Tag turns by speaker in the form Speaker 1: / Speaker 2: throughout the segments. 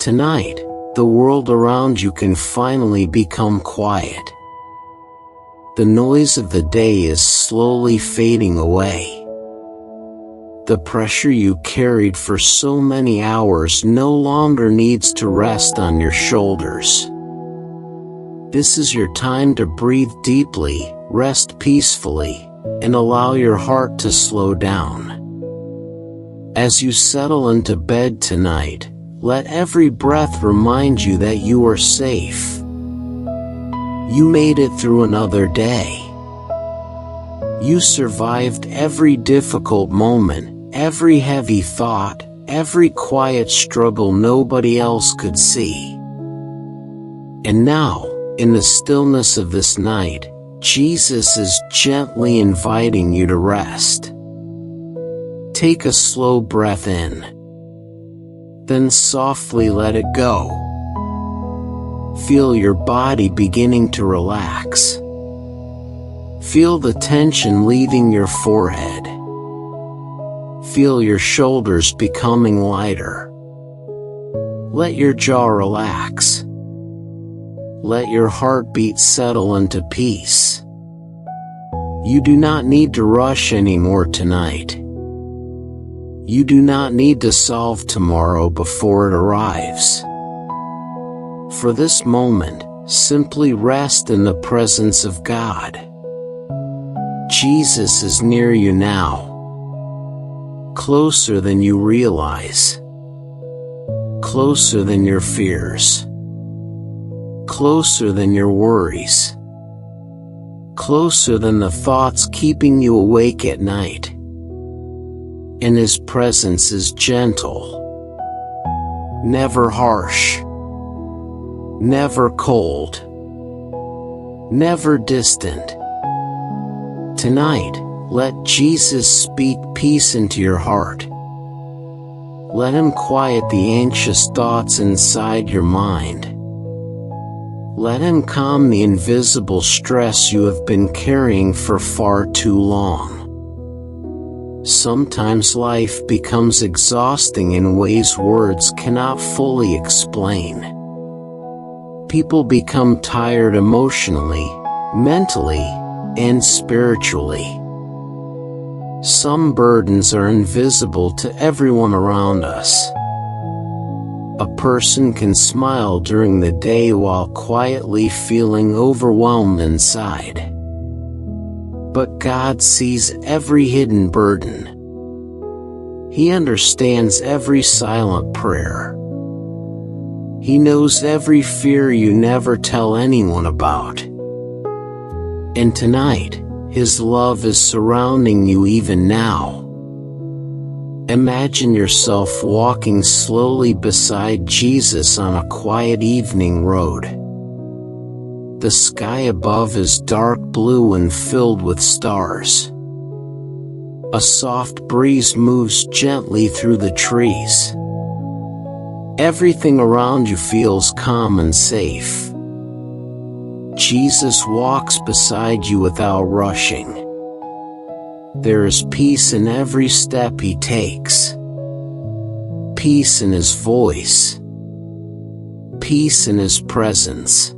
Speaker 1: Tonight, the world around you can finally become quiet. The noise of the day is slowly fading away. The pressure you carried for so many hours no longer needs to rest on your shoulders. This is your time to breathe deeply, rest peacefully, and allow your heart to slow down. As you settle into bed tonight, let every breath remind you that you are safe. You made it through another day. You survived every difficult moment, every heavy thought, every quiet struggle nobody else could see. And now, in the stillness of this night, Jesus is gently inviting you to rest. Take a slow breath in. Then softly let it go. Feel your body beginning to relax. Feel the tension leaving your forehead. Feel your shoulders becoming lighter. Let your jaw relax. Let your heartbeat settle into peace. You do not need to rush anymore tonight. You do not need to solve tomorrow before it arrives. For this moment, simply rest in the presence of God. Jesus is near you now, closer than you realize, closer than your fears, closer than your worries, closer than the thoughts keeping you awake at night. And His presence is gentle, never harsh, never cold, never distant. Tonight, let Jesus speak peace into your heart. Let Him quiet the anxious thoughts inside your mind. Let Him calm the invisible stress you have been carrying for far too long. Sometimes life becomes exhausting in ways words cannot fully explain. People become tired emotionally, mentally, and spiritually. Some burdens are invisible to everyone around us. A person can smile during the day while quietly feeling overwhelmed inside. But God sees every hidden burden. He understands every silent prayer. He knows every fear you never tell anyone about. And tonight, His love is surrounding you even now. Imagine yourself walking slowly beside Jesus on a quiet evening road. The sky above is dark blue and filled with stars. A soft breeze moves gently through the trees. Everything around you feels calm and safe. Jesus walks beside you without rushing. There is peace in every step He takes. Peace in His voice. Peace in His presence.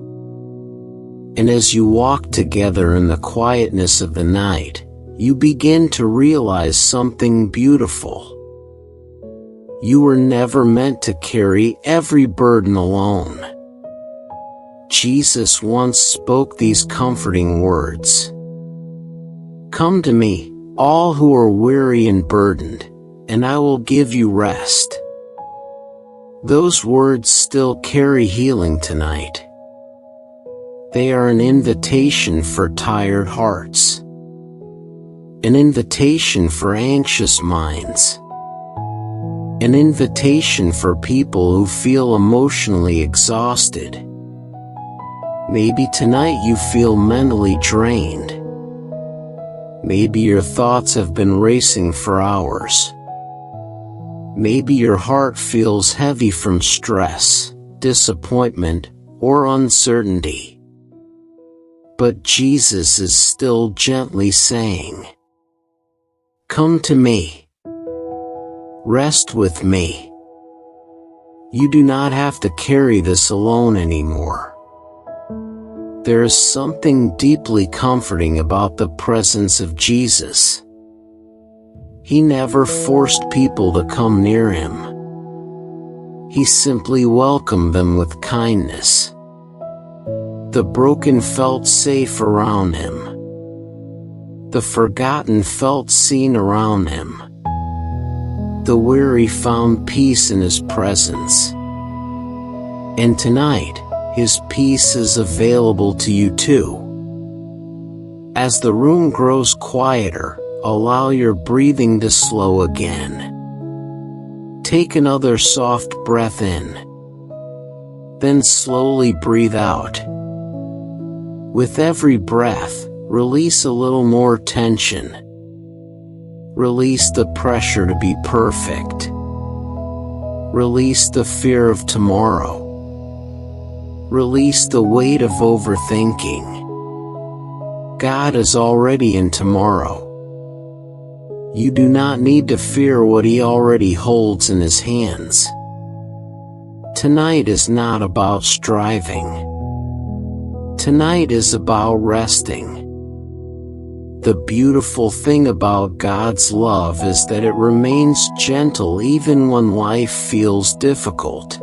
Speaker 1: And as you walk together in the quietness of the night, you begin to realize something beautiful. You were never meant to carry every burden alone. Jesus once spoke these comforting words. "Come to me, all who are weary and burdened, and I will give you rest." Those words still carry healing tonight. They are an invitation for tired hearts. An invitation for anxious minds. An invitation for people who feel emotionally exhausted. Maybe tonight you feel mentally drained. Maybe your thoughts have been racing for hours. Maybe your heart feels heavy from stress, disappointment, or uncertainty. But Jesus is still gently saying, "Come to me. Rest with me. You do not have to carry this alone anymore. There is something deeply comforting about the presence of Jesus. He never forced people to come near him. He simply welcomed them with kindness. The broken felt safe around him. The forgotten felt seen around him. The weary found peace in his presence. And tonight, his peace is available to you too. As the room grows quieter, allow your breathing to slow again. Take another soft breath in. Then slowly breathe out. With every breath, release a little more tension. Release the pressure to be perfect. Release the fear of tomorrow. Release the weight of overthinking. God is already in tomorrow. You do not need to fear what he already holds in his hands. Tonight is not about striving. Tonight is about resting. The beautiful thing about God's love is that it remains gentle even when life feels difficult.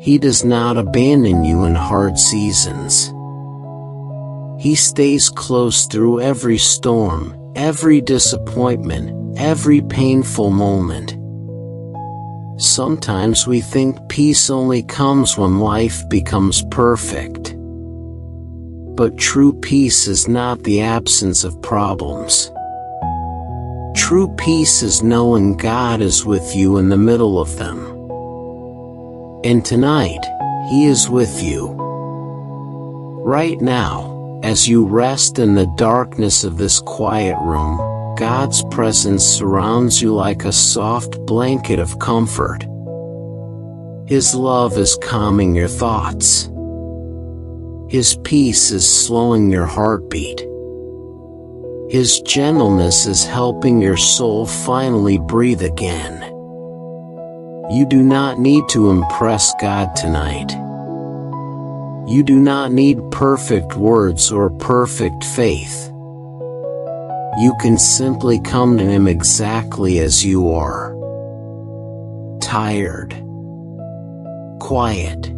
Speaker 1: He does not abandon you in hard seasons. He stays close through every storm, every disappointment, every painful moment. Sometimes we think peace only comes when life becomes perfect. But true peace is not the absence of problems. True peace is knowing God is with you in the middle of them. And tonight, he is with you. Right now, as you rest in the darkness of this quiet room, God's presence surrounds you like a soft blanket of comfort. His love is calming your thoughts. His peace is slowing your heartbeat. His gentleness is helping your soul finally breathe again. You do not need to impress God tonight. You do not need perfect words or perfect faith. You can simply come to him exactly as you are. Tired. Quiet.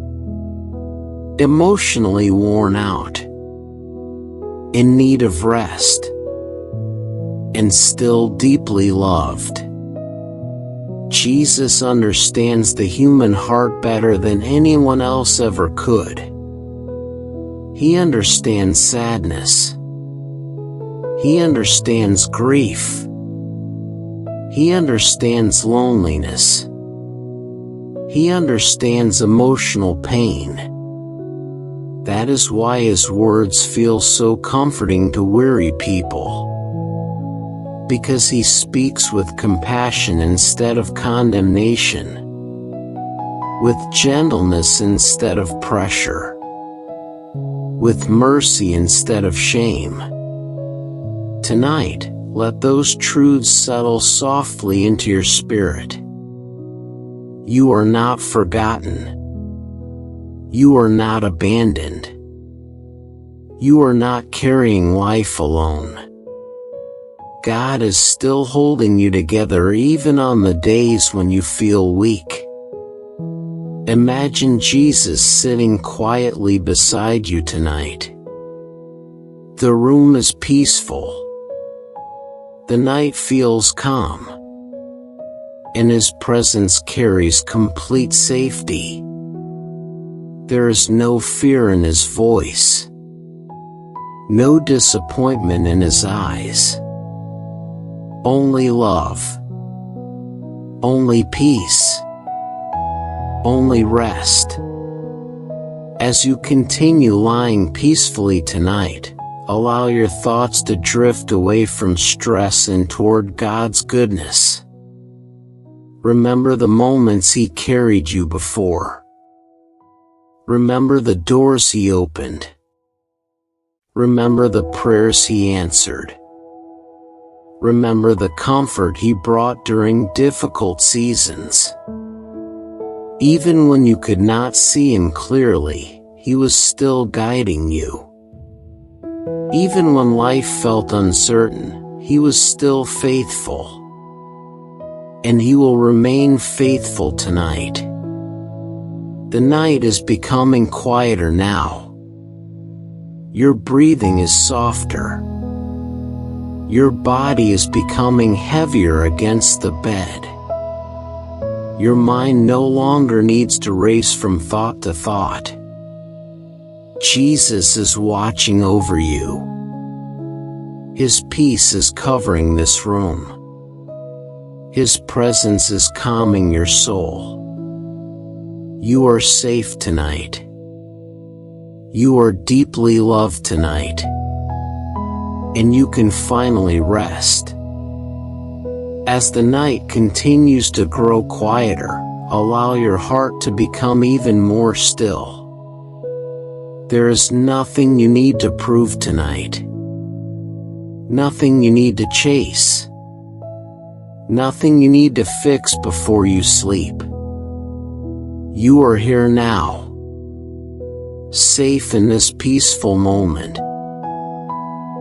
Speaker 1: Emotionally worn out. In need of rest. And still deeply loved. Jesus understands the human heart better than anyone else ever could. He understands sadness. He understands grief. He understands loneliness. He understands emotional pain. That is why his words feel so comforting to weary people. Because he speaks with compassion instead of condemnation. With gentleness instead of pressure. With mercy instead of shame. Tonight, let those truths settle softly into your spirit. You are not forgotten. You are not abandoned. You are not carrying life alone. God is still holding you together even on the days when you feel weak. Imagine Jesus sitting quietly beside you tonight. The room is peaceful. The night feels calm. And his presence carries complete safety. There is no fear in his voice. No disappointment in his eyes. Only love. Only peace. Only rest. As you continue lying peacefully tonight, allow your thoughts to drift away from stress and toward God's goodness. Remember the moments he carried you before. Remember the doors he opened. Remember the prayers he answered. Remember the comfort he brought during difficult seasons. Even when you could not see him clearly, he was still guiding you. Even when life felt uncertain, he was still faithful. And he will remain faithful tonight. The night is becoming quieter now. Your breathing is softer. Your body is becoming heavier against the bed. Your mind no longer needs to race from thought to thought. Jesus is watching over you. His peace is covering this room. His presence is calming your soul. You are safe tonight. You are deeply loved tonight. And you can finally rest. As the night continues to grow quieter, allow your heart to become even more still. There is nothing you need to prove tonight. Nothing you need to chase. Nothing you need to fix before you sleep. You are here now, safe in this peaceful moment,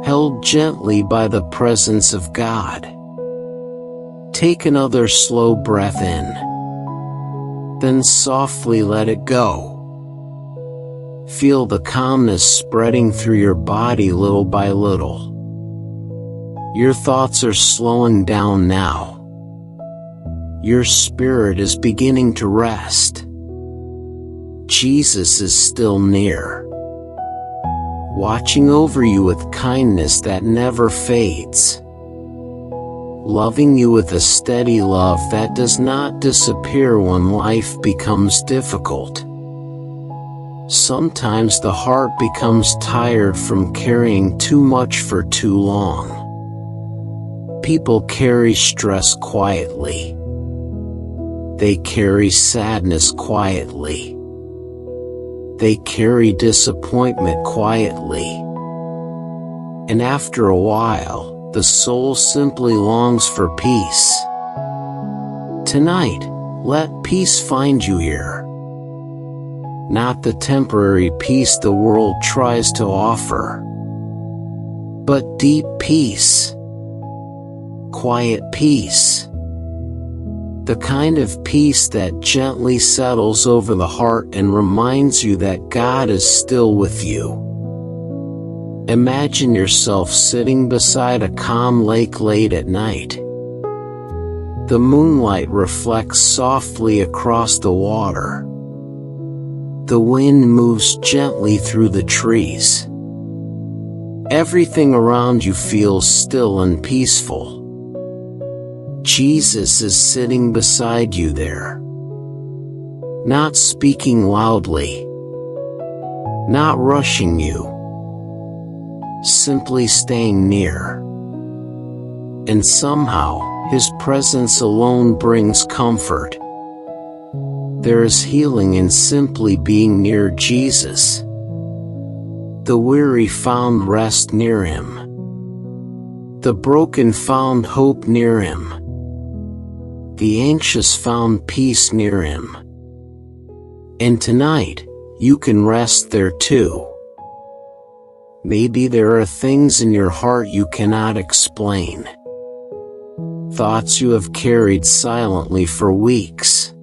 Speaker 1: held gently by the presence of God. Take another slow breath in, then softly let it go. Feel the calmness spreading through your body little by little. Your thoughts are slowing down now. Your spirit is beginning to rest. Jesus is still near, watching over you with kindness that never fades, loving you with a steady love that does not disappear when life becomes difficult. Sometimes the heart becomes tired from carrying too much for too long. People carry stress quietly. They carry sadness quietly. They carry disappointment quietly. And after a while, the soul simply longs for peace. Tonight, let peace find you here. Not the temporary peace the world tries to offer, but deep peace. Quiet peace. The kind of peace that gently settles over the heart and reminds you that God is still with you. Imagine yourself sitting beside a calm lake late at night. The moonlight reflects softly across the water. The wind moves gently through the trees. Everything around you feels still and peaceful. Jesus is sitting beside you there, not speaking loudly, not rushing you, simply staying near. And somehow, his presence alone brings comfort. There is healing in simply being near Jesus. The weary found rest near him. The broken found hope near him. The anxious found peace near him. And tonight, you can rest there too. Maybe there are things in your heart you cannot explain. Thoughts you have carried silently for weeks.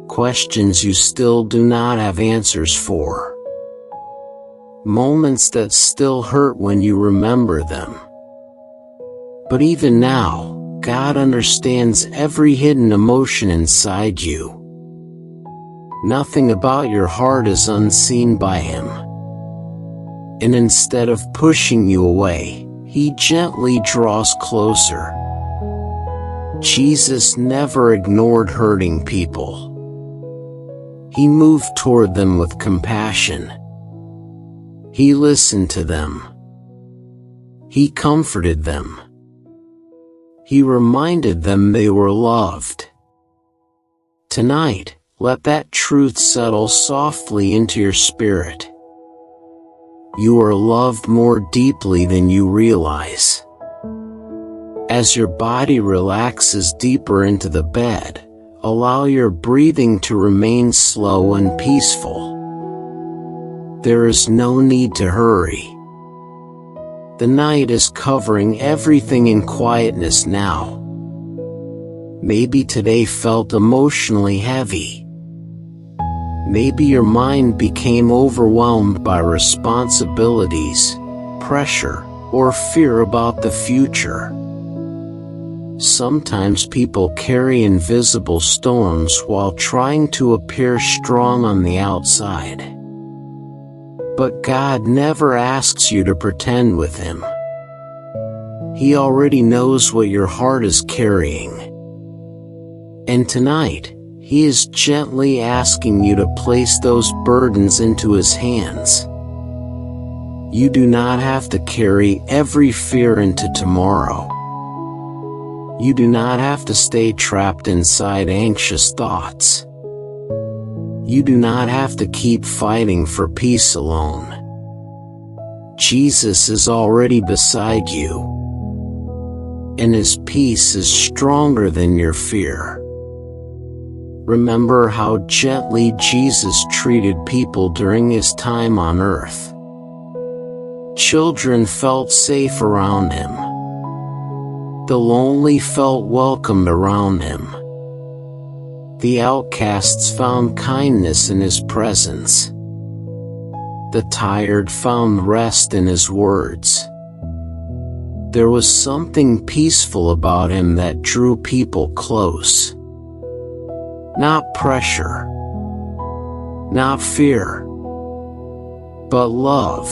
Speaker 1: Questions you still do not have answers for. Moments that still hurt when you remember them. But even now, God understands every hidden emotion inside you. Nothing about your heart is unseen by him. And instead of pushing you away, he gently draws closer. Jesus never ignored hurting people. He moved toward them with compassion. He listened to them. He comforted them. He reminded them they were loved. Tonight, let that truth settle softly into your spirit. You are loved more deeply than you realize. As your body relaxes deeper into the bed, Allow your breathing to remain slow and peaceful. There is no need to hurry. The night is covering everything in quietness now. Maybe today felt emotionally heavy. Maybe your mind became overwhelmed by responsibilities, pressure, or fear about the future. Sometimes people carry invisible storms while trying to appear strong on the outside. But God never asks you to pretend with Him. He already knows what your heart is carrying. And tonight, He is gently asking you to place those burdens into His hands. You do not have to carry every fear into tomorrow. You do not have to stay trapped inside anxious thoughts. You do not have to keep fighting for peace alone. Jesus is already beside you, and His peace is stronger than your fear. Remember how gently Jesus treated people during His time on earth. Children felt safe around Him. The lonely felt welcomed around Him. The outcasts found kindness in His presence. The tired found rest in His words. There was something peaceful about Him that drew people close. Not pressure, not fear, but love.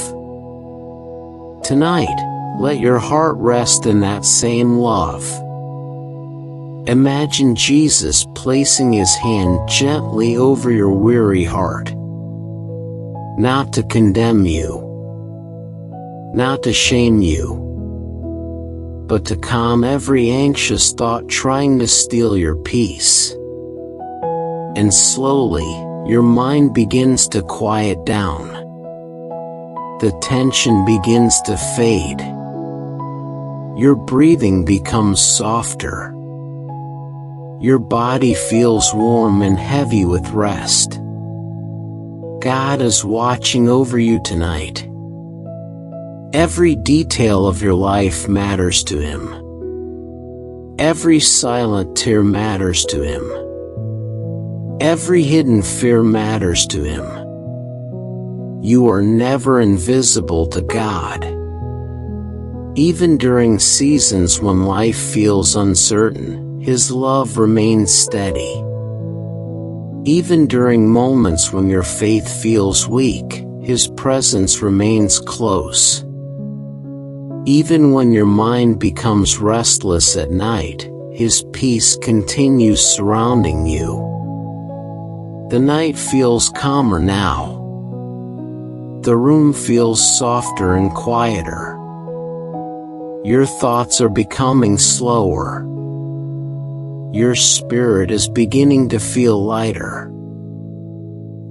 Speaker 1: Tonight, let your heart rest in that same love. Imagine Jesus placing His hand gently over your weary heart. Not to condemn you, not to shame you, but to calm every anxious thought trying to steal your peace. And slowly, your mind begins to quiet down. The tension begins to fade. Your breathing becomes softer. Your body feels warm and heavy with rest. God is watching over you tonight. Every detail of your life matters to Him. Every silent tear matters to Him. Every hidden fear matters to Him. You are never invisible to God. Even during seasons when life feels uncertain, His love remains steady. Even during moments when your faith feels weak, His presence remains close. Even when your mind becomes restless at night, His peace continues surrounding you. The night feels calmer now. The room feels softer and quieter. Your thoughts are becoming slower. Your spirit is beginning to feel lighter.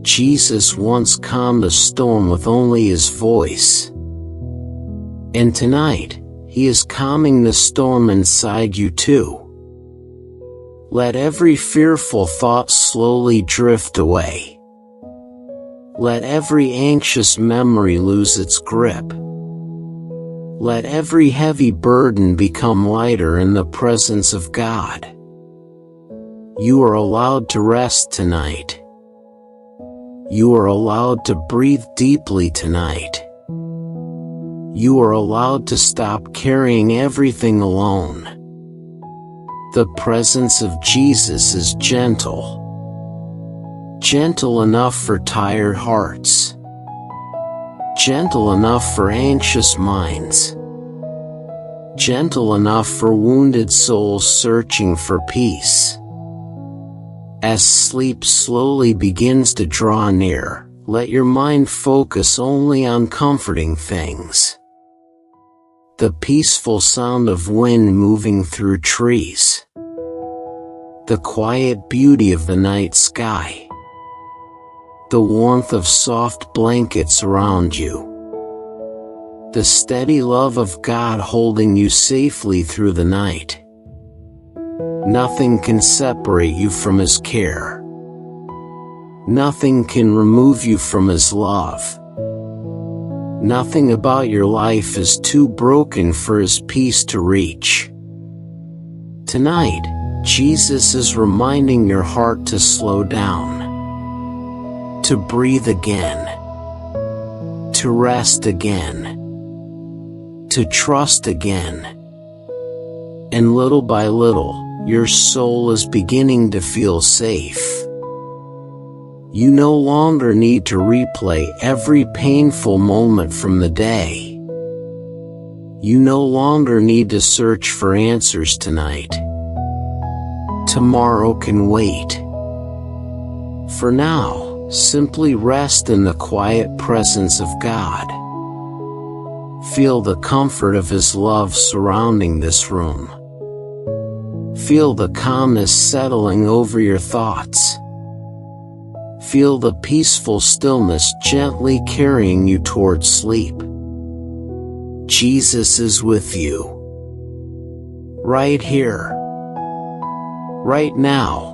Speaker 1: Jesus once calmed a storm with only His voice. And tonight, He is calming the storm inside you too. Let every fearful thought slowly drift away. Let every anxious memory lose its grip. Let every heavy burden become lighter in the presence of God. You are allowed to rest tonight. You are allowed to breathe deeply tonight. You are allowed to stop carrying everything alone. The presence of Jesus is gentle. Gentle enough for tired hearts. Gentle enough for anxious minds. Gentle enough for wounded souls searching for peace. As sleep slowly begins to draw near, let your mind focus only on comforting things. The peaceful sound of wind moving through trees. The quiet beauty of the night sky. The warmth of soft blankets around you. The steady love of God holding you safely through the night. Nothing can separate you from His care. Nothing can remove you from His love. Nothing about your life is too broken for His peace to reach. Tonight, Jesus is reminding your heart to slow down, to breathe again, to rest again, to trust again. And little by little, your soul is beginning to feel safe. You no longer need to replay every painful moment from the day. You no longer need to search for answers tonight. Tomorrow can wait. For now, simply rest in the quiet presence of God. Feel the comfort of His love surrounding this room. Feel the calmness settling over your thoughts. Feel the peaceful stillness gently carrying you towards sleep. Jesus is with you. Right here. Right now.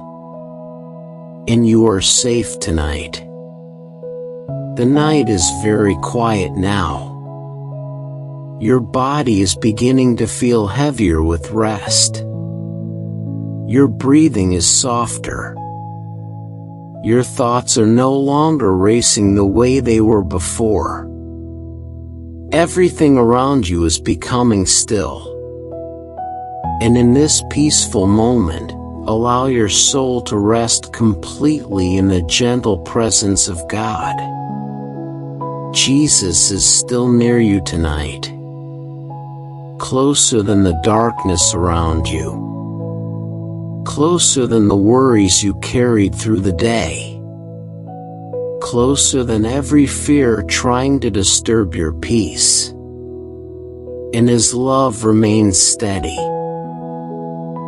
Speaker 1: And you are safe tonight. The night is very quiet now. Your body is beginning to feel heavier with rest. Your breathing is softer. Your thoughts are no longer racing the way they were before. Everything around you is becoming still. And in this peaceful moment, allow your soul to rest completely in the gentle presence of God. Jesus is still near you tonight, closer than the darkness around you. Closer than the worries you carried through the day. Closer than every fear trying to disturb your peace. And His love remains steady,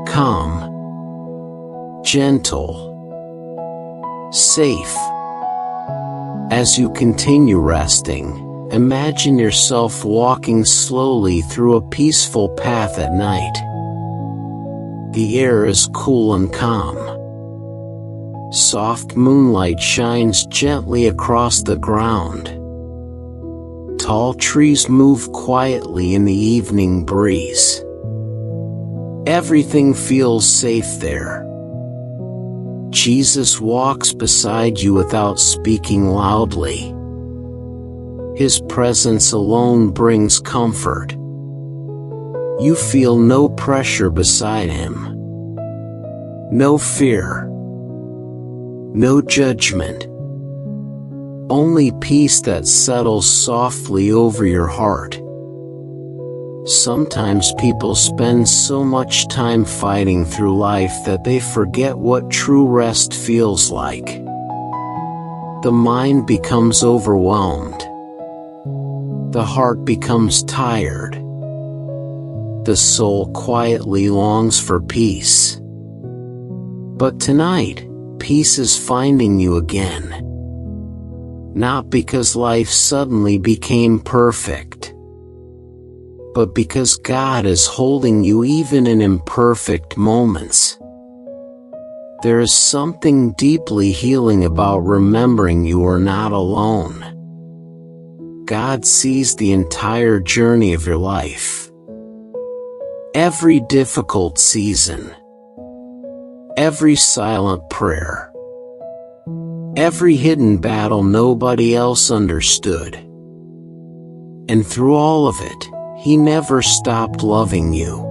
Speaker 1: calm, gentle, safe. As you continue resting, imagine yourself walking slowly through a peaceful path at night. The air is cool and calm. Soft moonlight shines gently across the ground. Tall trees move quietly in the evening breeze. Everything feels safe there. Jesus walks beside you without speaking loudly. His presence alone brings comfort. You feel no pressure beside Him. No fear. No judgment. Only peace that settles softly over your heart. Sometimes people spend so much time fighting through life that they forget what true rest feels like. The mind becomes overwhelmed. The heart becomes tired. The soul quietly longs for peace. But tonight, peace is finding you again. Not because life suddenly became perfect, but because God is holding you even in imperfect moments. There is something deeply healing about remembering you are not alone. God sees the entire journey of your life. Every difficult season. Every silent prayer. Every hidden battle nobody else understood. And through all of it, He never stopped loving you.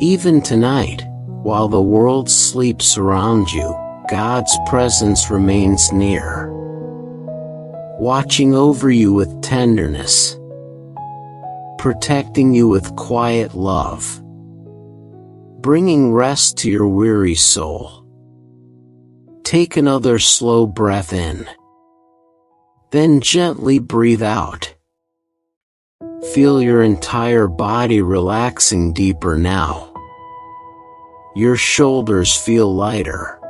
Speaker 1: Even tonight, while the world sleeps around you, God's presence remains near, watching over you with tenderness, protecting you with quiet love, bringing rest to your weary soul. Take another slow breath in, then gently breathe out. Feel your entire body relaxing deeper now. Your shoulders feel lighter.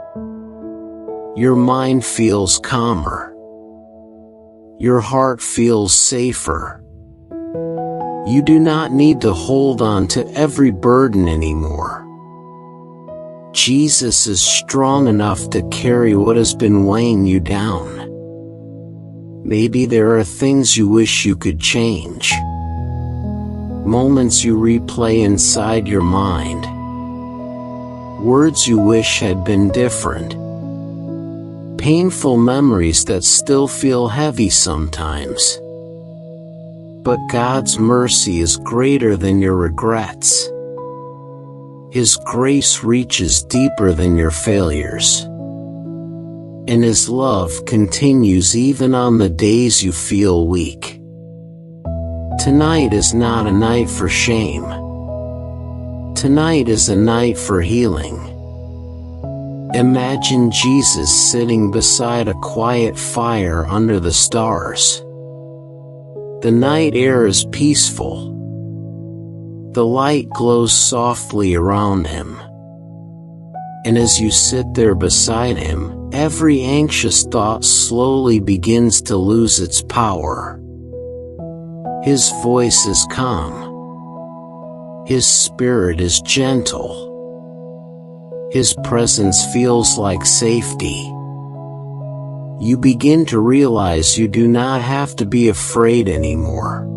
Speaker 1: Your mind feels calmer. Your heart feels safer. You do not need to hold on to every burden anymore. Jesus is strong enough to carry what has been weighing you down. Maybe there are things you wish you could change. Moments you replay inside your mind. Words you wish had been different. Painful memories that still feel heavy sometimes. But God's mercy is greater than your regrets. His grace reaches deeper than your failures. And His love continues even on the days you feel weak. Tonight is not a night for shame. Tonight is a night for healing. Imagine Jesus sitting beside a quiet fire under the stars. The night air is peaceful. The light glows softly around Him. And as you sit there beside Him, every anxious thought slowly begins to lose its power. His voice is calm. His spirit is gentle. His presence feels like safety. You begin to realize you do not have to be afraid anymore.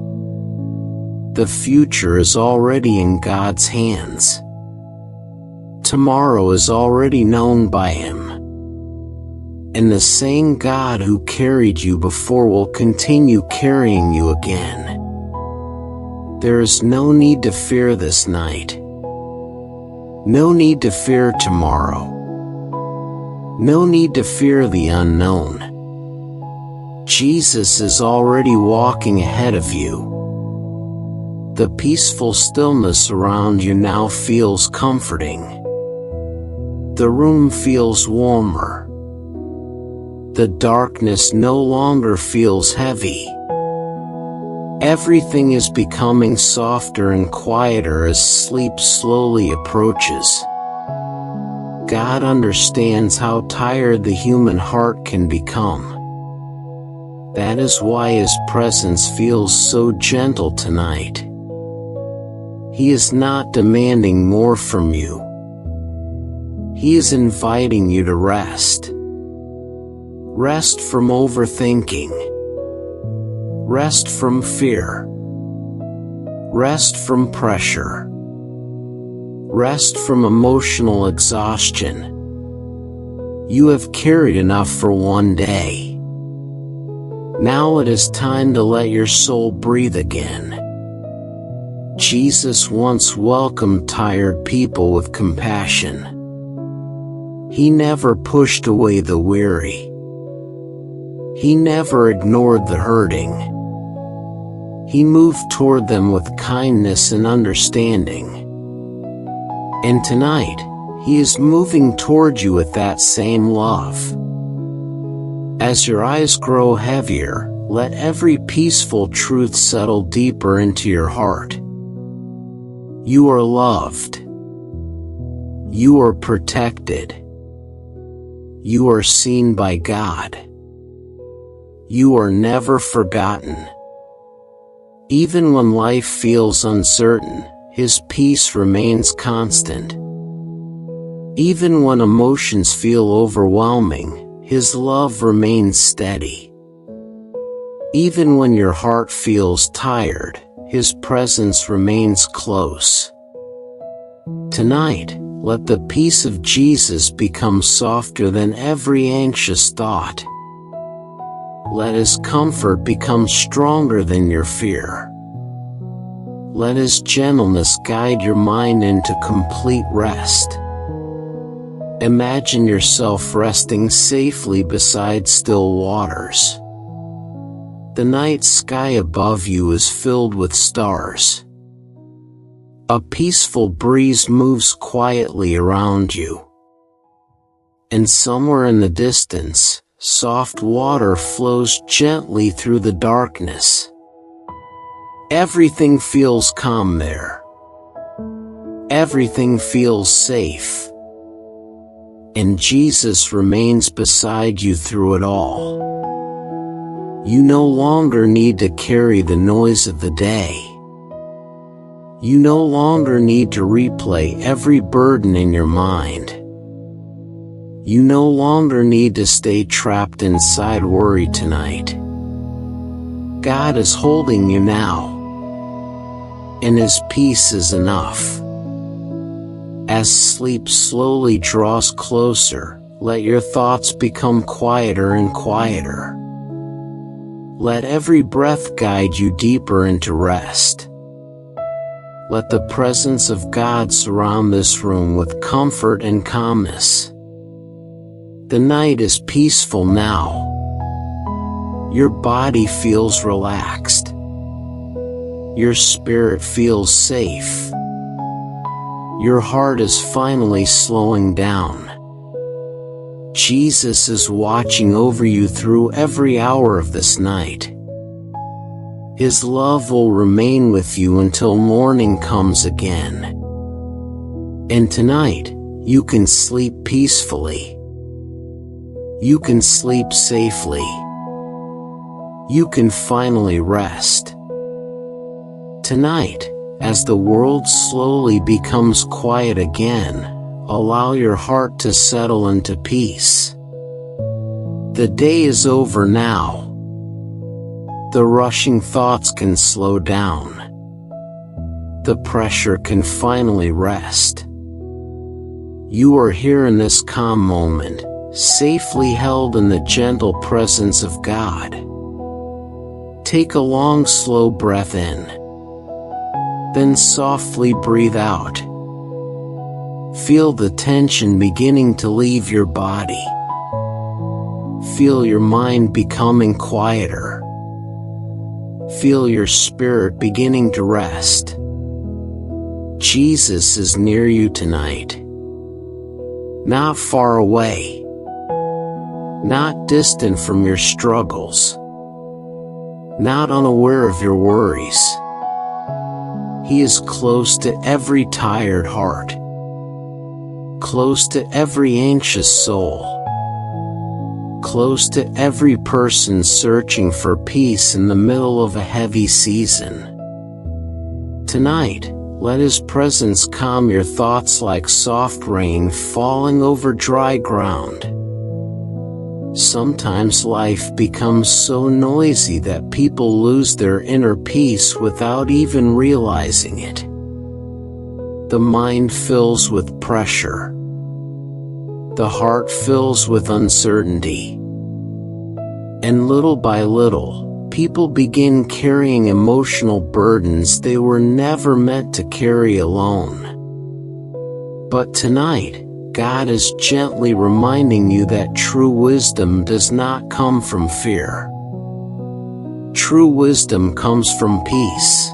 Speaker 1: The future is already in God's hands. Tomorrow is already known by Him. And the same God who carried you before will continue carrying you again. There is no need to fear this night. No need to fear tomorrow. No need to fear the unknown. Jesus is already walking ahead of you. The peaceful stillness around you now feels comforting. The room feels warmer. The darkness no longer feels heavy. Everything is becoming softer and quieter as sleep slowly approaches. God understands how tired the human heart can become. That is why His presence feels so gentle tonight. He is not demanding more from you. He is inviting you to rest. Rest from overthinking. Rest from fear. Rest from pressure. Rest from emotional exhaustion. You have carried enough for one day. Now it is time to let your soul breathe again. Jesus once welcomed tired people with compassion. He never pushed away the weary. He never ignored the hurting. He moved toward them with kindness and understanding. And tonight, He is moving toward you with that same love. As your eyes grow heavier, let every peaceful truth settle deeper into your heart. You are loved. You are protected. You are seen by God. You are never forgotten. Even when life feels uncertain, His peace remains constant. Even when emotions feel overwhelming, His love remains steady. Even when your heart feels tired, His presence remains close. Tonight, let the peace of Jesus become softer than every anxious thought. Let His comfort become stronger than your fear. Let His gentleness guide your mind into complete rest. Imagine yourself resting safely beside still waters. The night sky above you is filled with stars. A peaceful breeze moves quietly around you. And somewhere in the distance, soft water flows gently through the darkness. Everything feels calm there. Everything feels safe. And Jesus remains beside you through it all. You no longer need to carry the noise of the day. You no longer need to replay every burden in your mind. You no longer need to stay trapped inside worry tonight. God is holding you now, and His peace is enough. As sleep slowly draws closer, let your thoughts become quieter and quieter. Let every breath guide you deeper into rest. Let the presence of God surround this room with comfort and calmness. The night is peaceful now. Your body feels relaxed. Your spirit feels safe. Your heart is finally slowing down. Jesus is watching over you through every hour of this night. His love will remain with you until morning comes again. And tonight, you can sleep peacefully. You can sleep safely. You can finally rest. Tonight, as the world slowly becomes quiet again, allow your heart to settle into peace. The day is over now. The rushing thoughts can slow down. The pressure can finally rest. You are here in this calm moment, safely held in the gentle presence of God. Take a long, slow breath in. Then softly breathe out. Feel the tension beginning to leave your body. Feel your mind becoming quieter. Feel your spirit beginning to rest. Jesus is near you tonight. Not far away. Not distant from your struggles. Not unaware of your worries. He is close to every tired heart. Close to every anxious soul. Close to every person searching for peace in the middle of a heavy season. Tonight, let His presence calm your thoughts like soft rain falling over dry ground. Sometimes life becomes so noisy that people lose their inner peace without even realizing it. The mind fills with pressure. The heart fills with uncertainty. And little by little, people begin carrying emotional burdens they were never meant to carry alone. But tonight, God is gently reminding you that true wisdom does not come from fear. True wisdom comes from peace,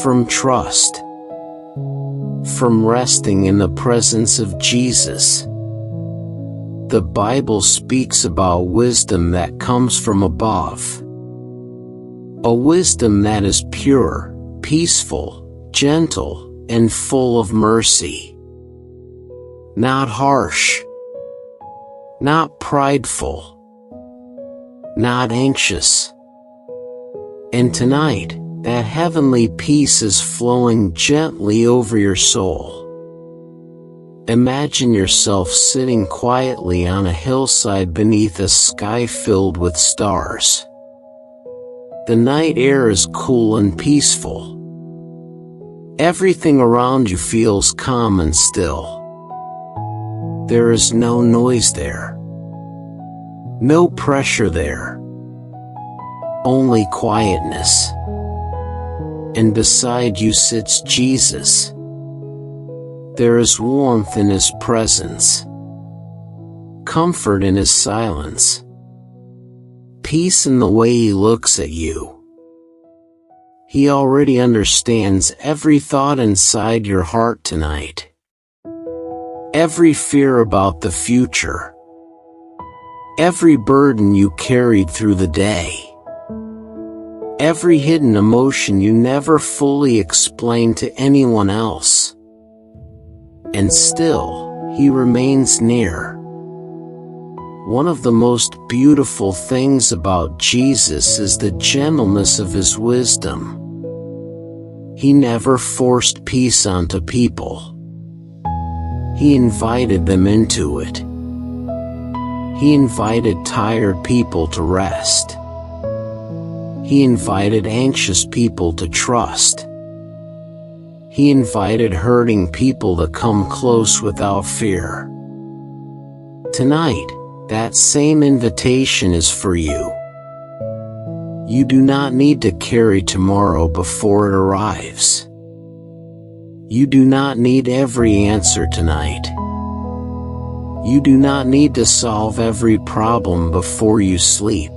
Speaker 1: from trust, from resting in the presence of Jesus. The Bible speaks about wisdom that comes from above. A wisdom that is pure, peaceful, gentle, and full of mercy. Not harsh, not prideful, not anxious. And tonight, that heavenly peace is flowing gently over your soul. Imagine yourself sitting quietly on a hillside beneath a sky filled with stars. The night air is cool and peaceful. Everything around you feels calm and still. There is no noise there. No pressure there. Only quietness. And beside you sits Jesus. There is warmth in His presence. Comfort in His silence. Peace in the way He looks at you. He already understands every thought inside your heart tonight. Every fear about the future. Every burden you carried through the day. Every hidden emotion you never fully explained to anyone else. And still, He remains near. One of the most beautiful things about Jesus is the gentleness of His wisdom. He never forced peace onto people. He invited them into it. He invited tired people to rest. He invited anxious people to trust. He invited hurting people to come close without fear. Tonight, that same invitation is for you. You do not need to carry tomorrow before it arrives. You do not need every answer tonight. You do not need to solve every problem before you sleep.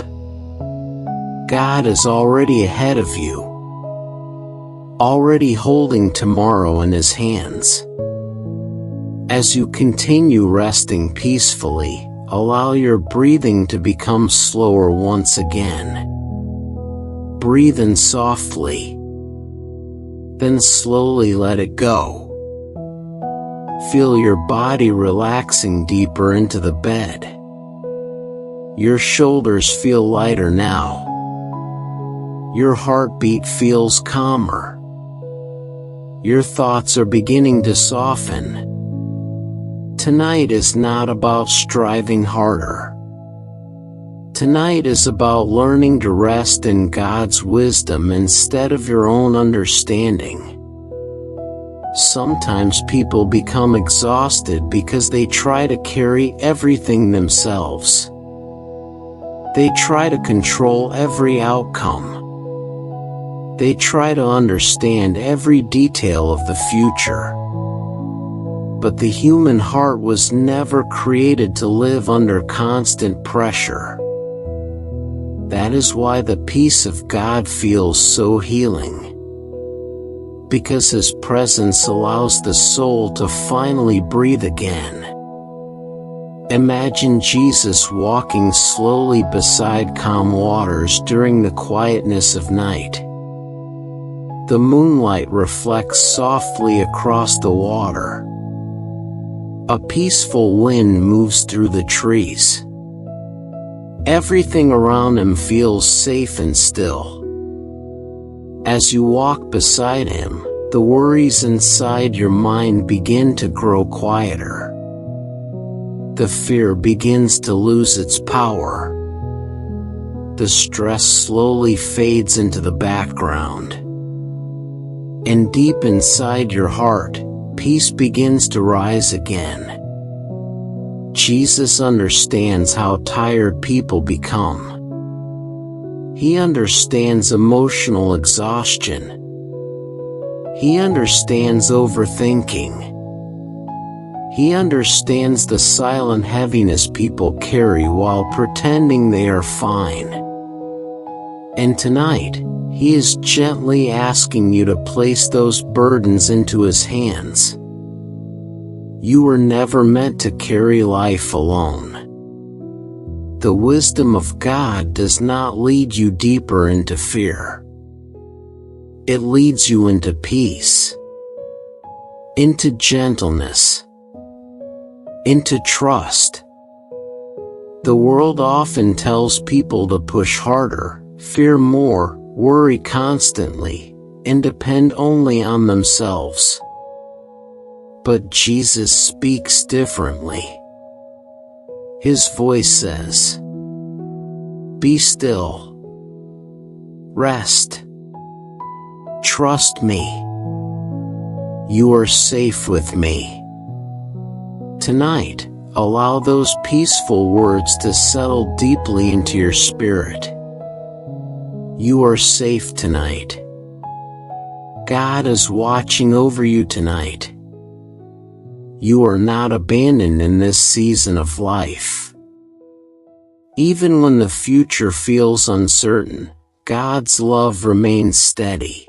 Speaker 1: God is already ahead of you, already holding tomorrow in His hands. As you continue resting peacefully, allow your breathing to become slower once again. Breathe in softly, then slowly let it go. Feel your body relaxing deeper into the bed. Your shoulders feel lighter now. Your heartbeat feels calmer. Your thoughts are beginning to soften. Tonight is not about striving harder. Tonight is about learning to rest in God's wisdom instead of your own understanding. Sometimes people become exhausted because they try to carry everything themselves. They try to control every outcome. They try to understand every detail of the future. But the human heart was never created to live under constant pressure. That is why the peace of God feels so healing. Because His presence allows the soul to finally breathe again. Imagine Jesus walking slowly beside calm waters during the quietness of night. The moonlight reflects softly across the water. A peaceful wind moves through the trees. Everything around him feels safe and still. As you walk beside him, the worries inside your mind begin to grow quieter. The fear begins to lose its power. The stress slowly fades into the background. And deep inside your heart, peace begins to rise again. Jesus understands how tired people become. He understands emotional exhaustion. He understands overthinking. He understands the silent heaviness people carry while pretending they are fine. And tonight, He is gently asking you to place those burdens into His hands. You were never meant to carry life alone. The wisdom of God does not lead you deeper into fear. It leads you into peace, into gentleness, into trust. The world often tells people to push harder, fear more, worry constantly, and depend only on themselves. But Jesus speaks differently. His voice says, "Be still. Rest. Trust me. You are safe with me." Tonight, allow those peaceful words to settle deeply into your spirit. You are safe tonight. God is watching over you tonight. You are not abandoned in this season of life. Even when the future feels uncertain, God's love remains steady.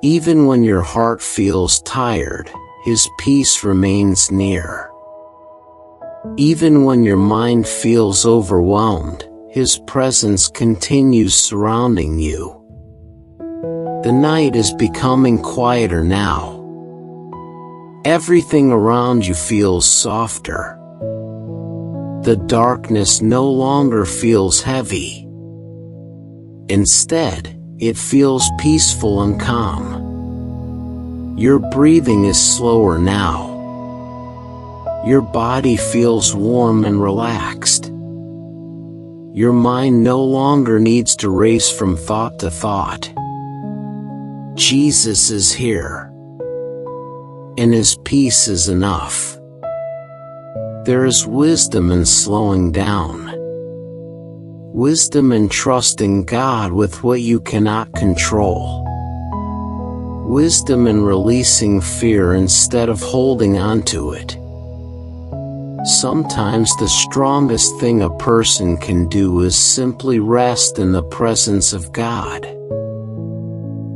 Speaker 1: Even when your heart feels tired, His peace remains near. Even when your mind feels overwhelmed, His presence continues surrounding you. The night is becoming quieter now. Everything around you feels softer. The darkness no longer feels heavy. Instead, it feels peaceful and calm. Your breathing is slower now. Your body feels warm and relaxed. Your mind no longer needs to race from thought to thought. Jesus is here, and His peace is enough. There is wisdom in slowing down. Wisdom in trusting God with what you cannot control. Wisdom in releasing fear instead of holding on to it. Sometimes the strongest thing a person can do is simply rest in the presence of God.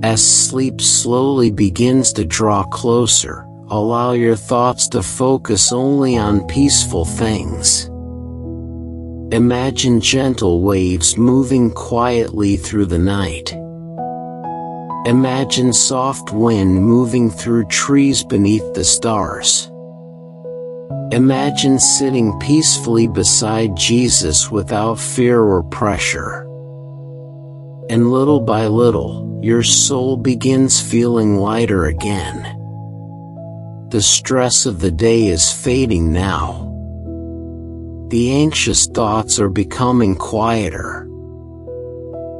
Speaker 1: As sleep slowly begins to draw closer, allow your thoughts to focus only on peaceful things. Imagine gentle waves moving quietly through the night. Imagine soft wind moving through trees beneath the stars. Imagine sitting peacefully beside Jesus without fear or pressure. And little by little, your soul begins feeling lighter again. The stress of the day is fading now. The anxious thoughts are becoming quieter.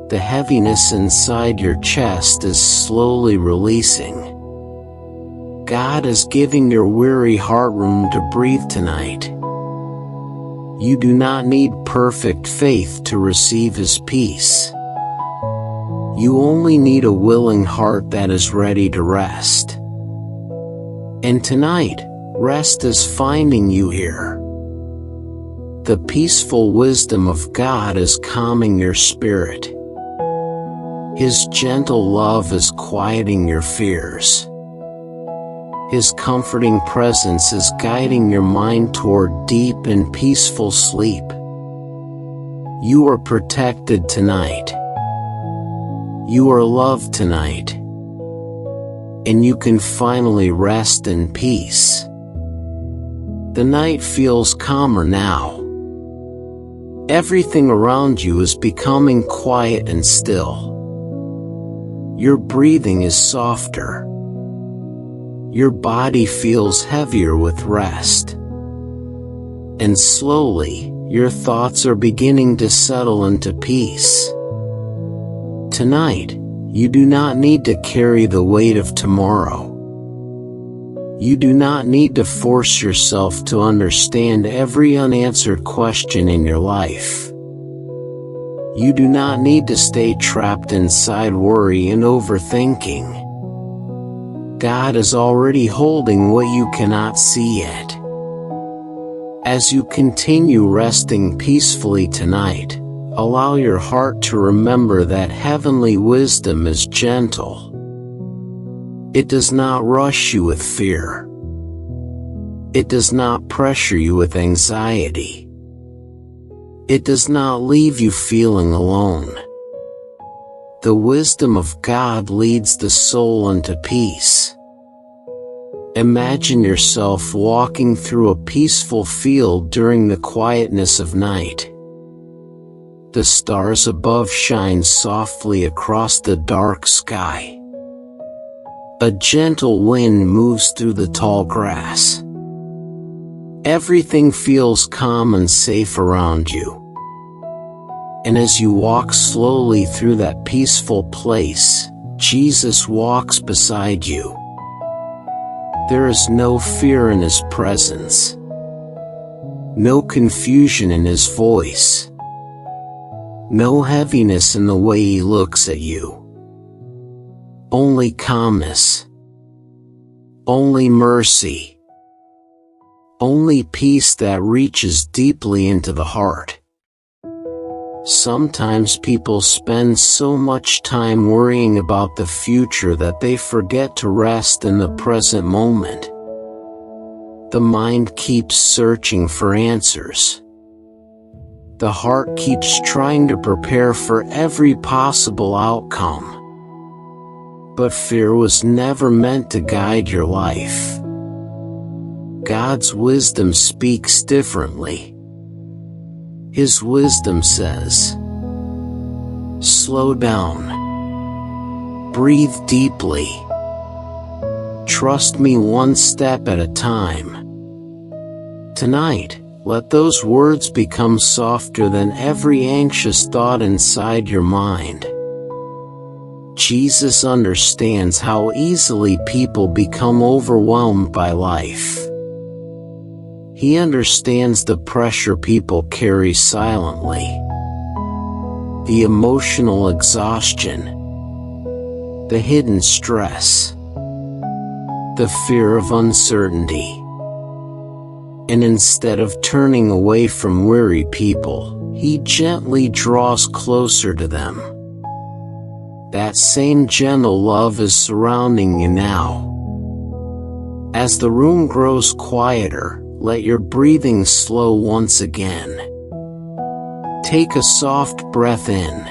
Speaker 1: The heaviness inside your chest is slowly releasing. God is giving your weary heart room to breathe tonight. You do not need perfect faith to receive His peace. You only need a willing heart that is ready to rest. And tonight, rest is finding you here. The peaceful wisdom of God is calming your spirit. His gentle love is quieting your fears. His comforting presence is guiding your mind toward deep and peaceful sleep. You are protected tonight. You are loved tonight. And you can finally rest in peace. The night feels calmer now. Everything around you is becoming quiet and still. Your breathing is softer. Your body feels heavier with rest. And slowly, your thoughts are beginning to settle into peace. Tonight, you do not need to carry the weight of tomorrow. You do not need to force yourself to understand every unanswered question in your life. You do not need to stay trapped inside worry and overthinking. God is already holding what you cannot see yet. As you continue resting peacefully tonight, allow your heart to remember that heavenly wisdom is gentle. It does not rush you with fear. It does not pressure you with anxiety. It does not leave you feeling alone. The wisdom of God leads the soul into peace. Imagine yourself walking through a peaceful field during the quietness of night. The stars above shine softly across the dark sky. A gentle wind moves through the tall grass. Everything feels calm and safe around you. And as you walk slowly through that peaceful place, Jesus walks beside you. There is no fear in His presence. No confusion in His voice. No heaviness in the way He looks at you. Only calmness. Only mercy. Only peace that reaches deeply into the heart. Sometimes people spend so much time worrying about the future that they forget to rest in the present moment. The mind keeps searching for answers. The heart keeps trying to prepare for every possible outcome. But fear was never meant to guide your life. God's wisdom speaks differently. His wisdom says, slow down. Breathe deeply. Trust me one step at a time. Tonight, let those words become softer than every anxious thought inside your mind. Jesus understands how easily people become overwhelmed by life. He understands the pressure people carry silently, the emotional exhaustion, the hidden stress, the fear of uncertainty. And instead of turning away from weary people, he gently draws closer to them. That same gentle love is surrounding you now. As the room grows quieter, let your breathing slow once again. Take a soft breath in,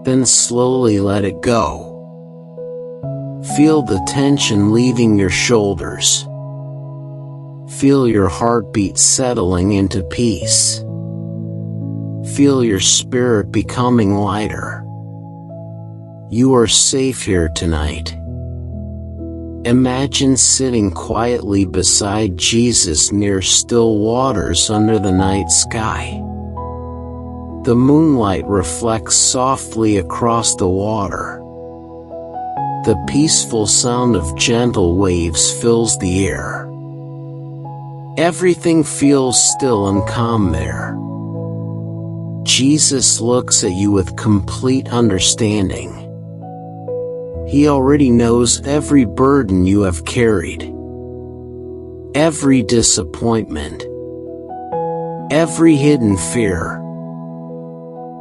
Speaker 1: then slowly let it go. Feel the tension leaving your shoulders. Feel your heartbeat settling into peace. Feel your spirit becoming lighter. You are safe here tonight. Imagine sitting quietly beside Jesus near still waters under the night sky. The moonlight reflects softly across the water. The peaceful sound of gentle waves fills the air. Everything feels still and calm there. Jesus looks at you with complete understanding. He already knows every burden you have carried, every disappointment, every hidden fear,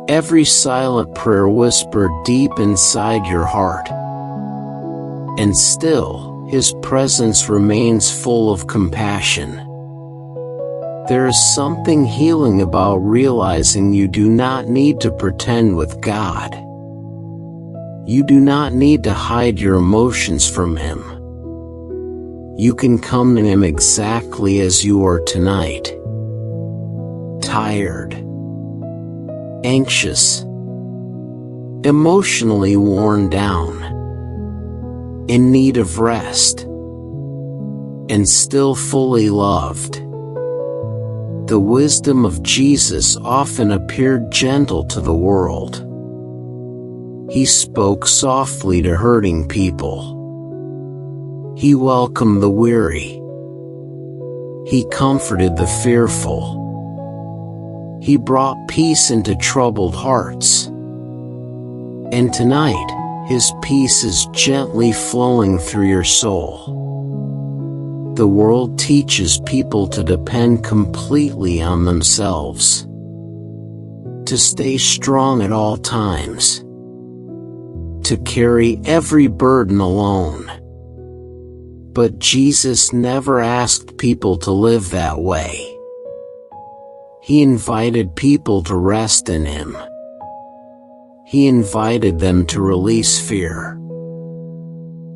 Speaker 1: every silent prayer whispered deep inside your heart. And still, his presence remains full of compassion. There is something healing about realizing you do not need to pretend with God. You do not need to hide your emotions from Him. You can come to Him exactly as you are tonight. Tired, anxious, emotionally worn down, in need of rest, and still fully loved. The wisdom of Jesus often appeared gentle to the world. He spoke softly to hurting people. He welcomed the weary. He comforted the fearful. He brought peace into troubled hearts. And tonight, His peace is gently flowing through your soul. The world teaches people to depend completely on themselves, to stay strong at all times, to carry every burden alone. But Jesus never asked people to live that way. He invited people to rest in Him. He invited them to release fear,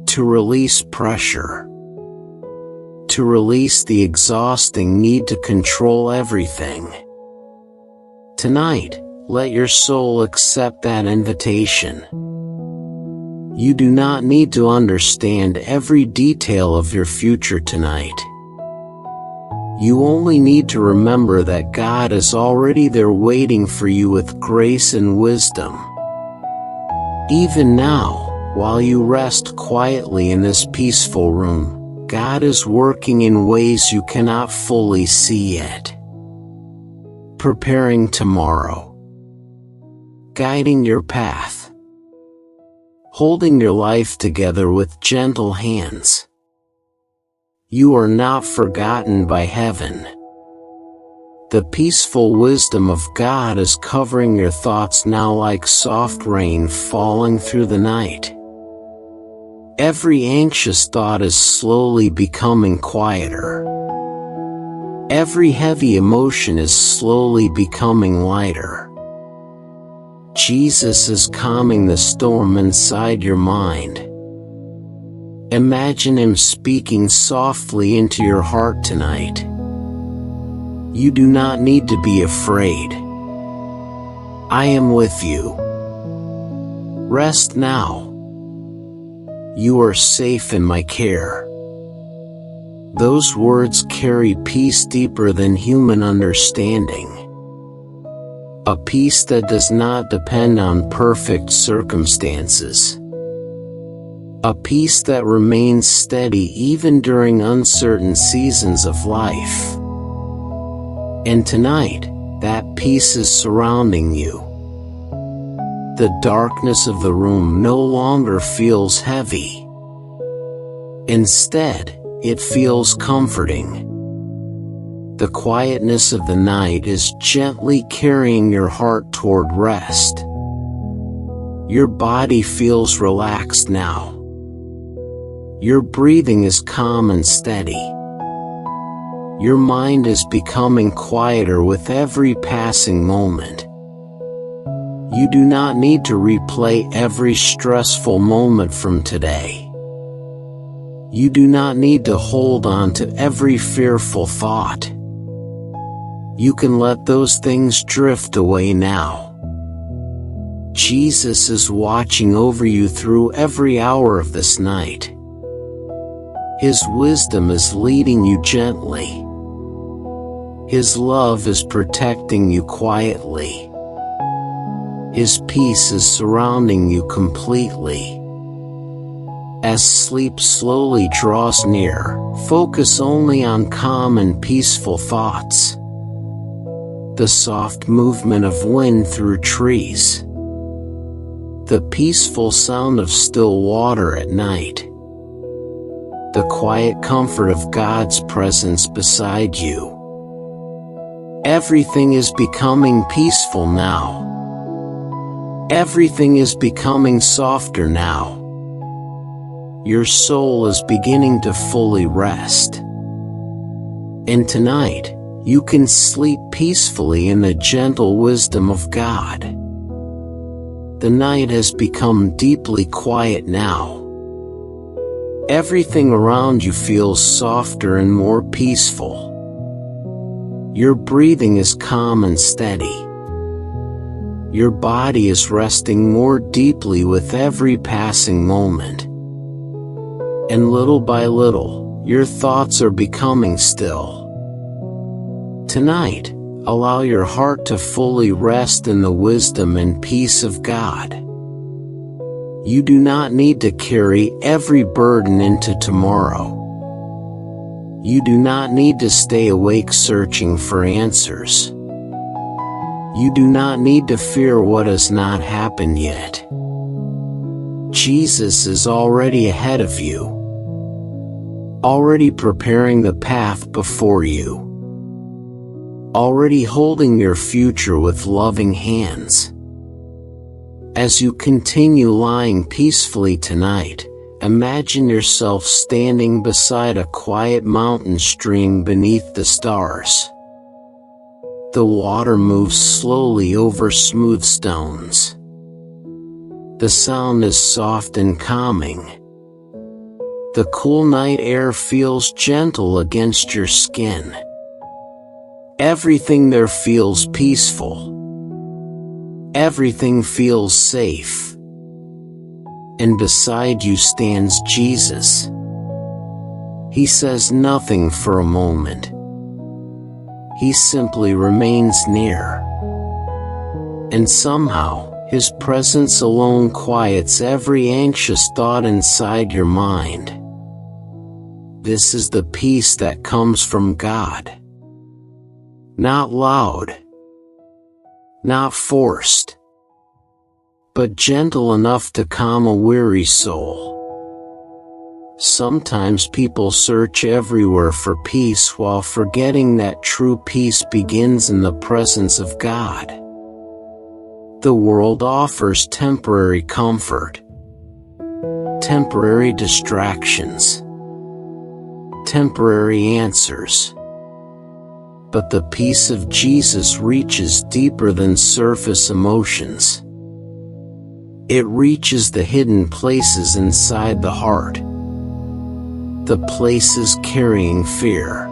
Speaker 1: to release pressure, to release the exhausting need to control everything. Tonight, let your soul accept that invitation. You do not need to understand every detail of your future tonight. You only need to remember that God is already there waiting for you with grace and wisdom. Even now, while you rest quietly in this peaceful room, God is working in ways you cannot fully see yet. Preparing tomorrow, guiding your path, holding your life together with gentle hands. You are not forgotten by heaven. The peaceful wisdom of God is covering your thoughts now like soft rain falling through the night. Every anxious thought is slowly becoming quieter. Every heavy emotion is slowly becoming lighter. Jesus is calming the storm inside your mind. Imagine Him speaking softly into your heart tonight. You do not need to be afraid. I am with you. Rest now. You are safe in my care. Those words carry peace deeper than human understanding. A peace that does not depend on perfect circumstances. A peace that remains steady even during uncertain seasons of life. And tonight, that peace is surrounding you. The darkness of the room no longer feels heavy. Instead, it feels comforting. The quietness of the night is gently carrying your heart toward rest. Your body feels relaxed now. Your breathing is calm and steady. Your mind is becoming quieter with every passing moment. You do not need to replay every stressful moment from today. You do not need to hold on to every fearful thought. You can let those things drift away now. Jesus is watching over you through every hour of this night. His wisdom is leading you gently. His love is protecting you quietly. His peace is surrounding you completely. As sleep slowly draws near, focus only on calm and peaceful thoughts. The soft movement of wind through trees. The peaceful sound of still water at night. The quiet comfort of God's presence beside you. Everything is becoming peaceful now. Everything is becoming softer now. Your soul is beginning to fully rest. And tonight, you can sleep peacefully in the gentle wisdom of God. The night has become deeply quiet now. Everything around you feels softer and more peaceful. Your breathing is calm and steady. Your body is resting more deeply with every passing moment. And little by little, your thoughts are becoming still. Tonight, allow your heart to fully rest in the wisdom and peace of God. You do not need to carry every burden into tomorrow. You do not need to stay awake searching for answers. You do not need to fear what has not happened yet. Jesus is already ahead of you, already preparing the path before you, already holding your future with loving hands. As you continue lying peacefully tonight, imagine yourself standing beside a quiet mountain stream beneath the stars. The water moves slowly over smooth stones. The sound is soft and calming. The cool night air feels gentle against your skin. Everything there feels peaceful. Everything feels safe. And beside you stands Jesus. He says nothing for a moment. He simply remains near. And somehow, His presence alone quiets every anxious thought inside your mind. This is the peace that comes from God. Not loud, not forced, but gentle enough to calm a weary soul. Sometimes people search everywhere for peace while forgetting that true peace begins in the presence of God. The world offers temporary comfort, temporary distractions, temporary answers. But the peace of Jesus reaches deeper than surface emotions. It reaches the hidden places inside the heart. The places carrying fear.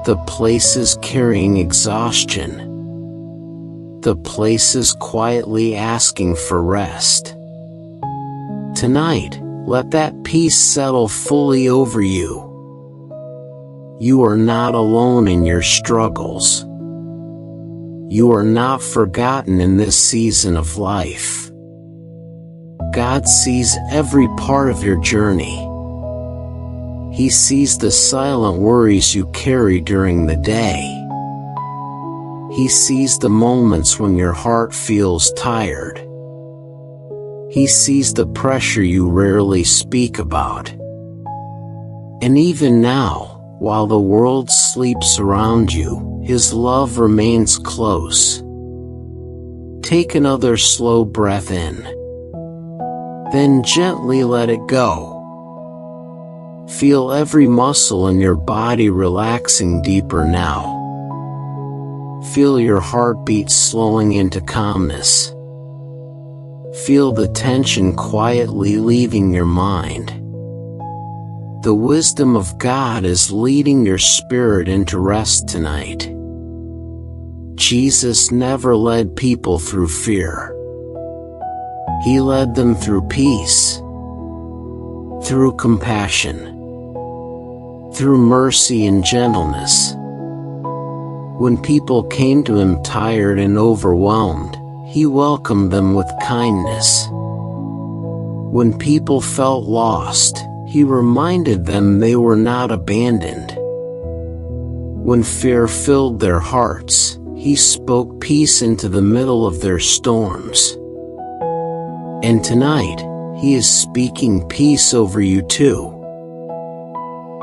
Speaker 1: The places carrying exhaustion. The places quietly asking for rest. Tonight, let that peace settle fully over you. You are not alone in your struggles. You are not forgotten in this season of life. God sees every part of your journey. He sees the silent worries you carry during the day. He sees the moments when your heart feels tired. He sees the pressure you rarely speak about. And even now, while the world sleeps around you, His love remains close. Take another slow breath in. Then gently let it go. Feel every muscle in your body relaxing deeper now. Feel your heartbeat slowing into calmness. Feel the tension quietly leaving your mind. The wisdom of God is leading your spirit into rest tonight. Jesus never led people through fear. He led them through peace, through compassion, through mercy and gentleness. When people came to Him tired and overwhelmed, He welcomed them with kindness. When people felt lost, He reminded them they were not abandoned. When fear filled their hearts, He spoke peace into the middle of their storms. And tonight, He is speaking peace over you too.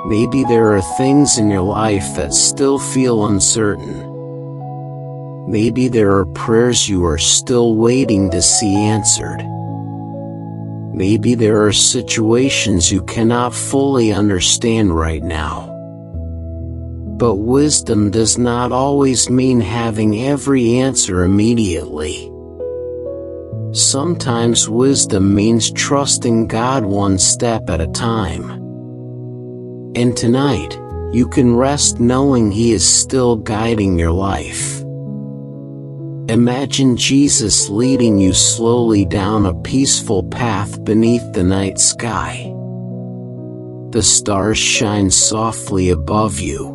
Speaker 1: Maybe there are things in your life that still feel uncertain. Maybe there are prayers you are still waiting to see answered. Maybe there are situations you cannot fully understand right now. But wisdom does not always mean having every answer immediately. Sometimes wisdom means trusting God one step at a time. And tonight, you can rest knowing He is still guiding your life. Imagine Jesus leading you slowly down a peaceful path beneath the night sky. The stars shine softly above you.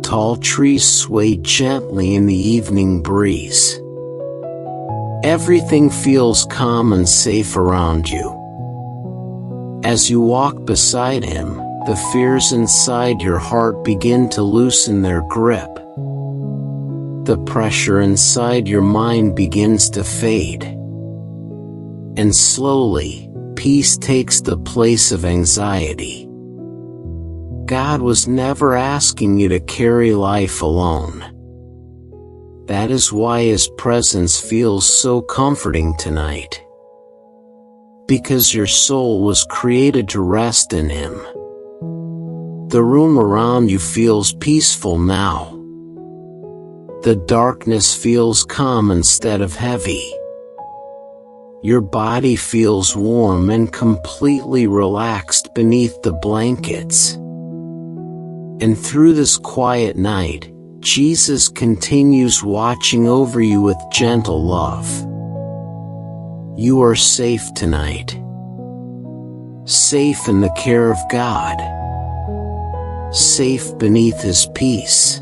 Speaker 1: Tall trees sway gently in the evening breeze. Everything feels calm and safe around you. As you walk beside Him, the fears inside your heart begin to loosen their grip. The pressure inside your mind begins to fade. And slowly, peace takes the place of anxiety. God was never asking you to carry life alone. That is why His presence feels so comforting tonight. Because your soul was created to rest in Him. The room around you feels peaceful now. The darkness feels calm instead of heavy. Your body feels warm and completely relaxed beneath the blankets. And through this quiet night, Jesus continues watching over you with gentle love. You are safe tonight. Safe in the care of God. Safe beneath His peace.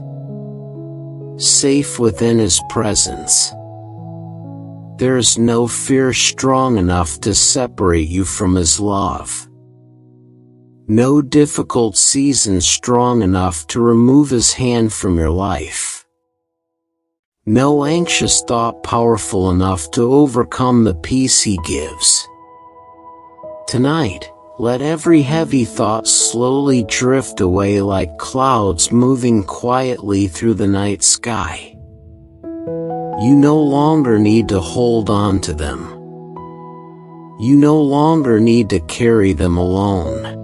Speaker 1: Safe within His presence. There is no fear strong enough to separate you from His love. No difficult season strong enough to remove His hand from your life. No anxious thought powerful enough to overcome the peace He gives. Tonight, let every heavy thought slowly drift away like clouds moving quietly through the night sky. You no longer need to hold on to them. You no longer need to carry them alone.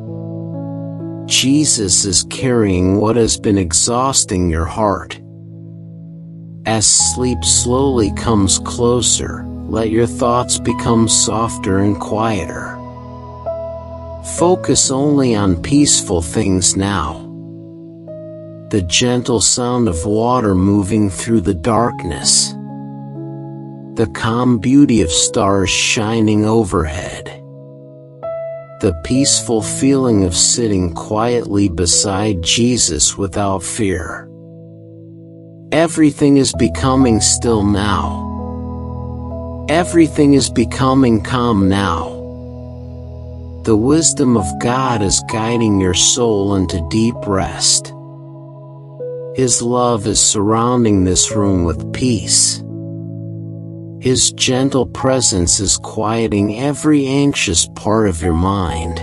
Speaker 1: Jesus is carrying what has been exhausting your heart. As sleep slowly comes closer, let your thoughts become softer and quieter. Focus only on peaceful things now. The gentle sound of water moving through the darkness. The calm beauty of stars shining overhead. The peaceful feeling of sitting quietly beside Jesus without fear. Everything is becoming still now. Everything is becoming calm now. The wisdom of God is guiding your soul into deep rest. His love is surrounding this room with peace. His gentle presence is quieting every anxious part of your mind.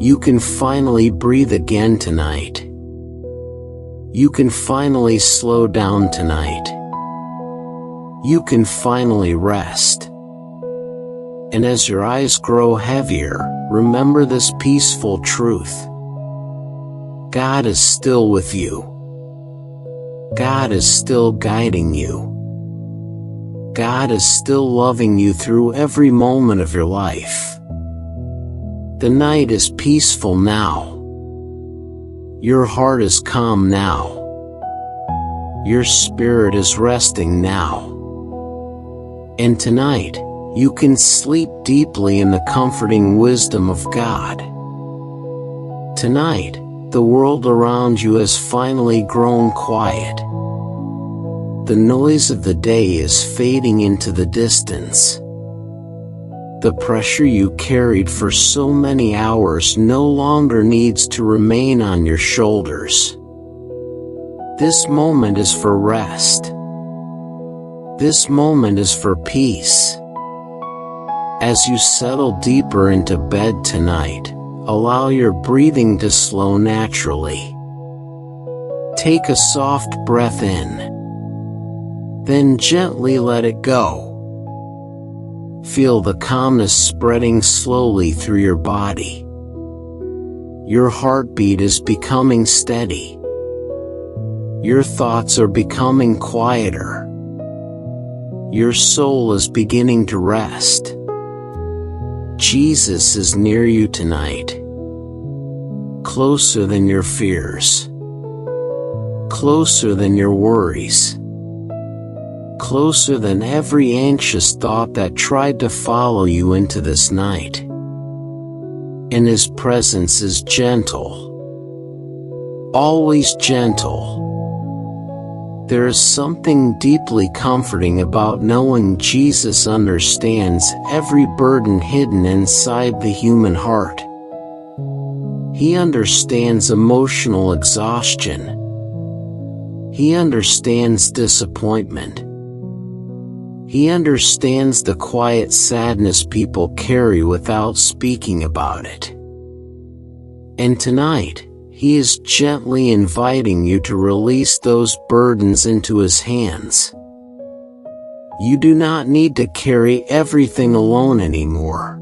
Speaker 1: You can finally breathe again tonight. You can finally slow down tonight. You can finally rest. And as your eyes grow heavier, remember this peaceful truth. God is still with you. God is still guiding you. God is still loving you through every moment of your life. The night is peaceful now. Your heart is calm now. Your spirit is resting now. And tonight, you can sleep deeply in the comforting wisdom of God. Tonight, the world around you has finally grown quiet. The noise of the day is fading into the distance. The pressure you carried for so many hours no longer needs to remain on your shoulders. This moment is for rest. This moment is for peace. As you settle deeper into bed tonight, allow your breathing to slow naturally. Take a soft breath in. Then gently let it go. Feel the calmness spreading slowly through your body. Your heartbeat is becoming steady. Your thoughts are becoming quieter. Your soul is beginning to rest. Jesus is near you tonight. Closer than your fears. Closer than your worries. Closer than every anxious thought that tried to follow you into this night. And His presence is gentle. Always gentle. There is something deeply comforting about knowing Jesus understands every burden hidden inside the human heart. He understands emotional exhaustion. He understands disappointment. He understands the quiet sadness people carry without speaking about it. And tonight, He is gently inviting you to release those burdens into His hands. You do not need to carry everything alone anymore.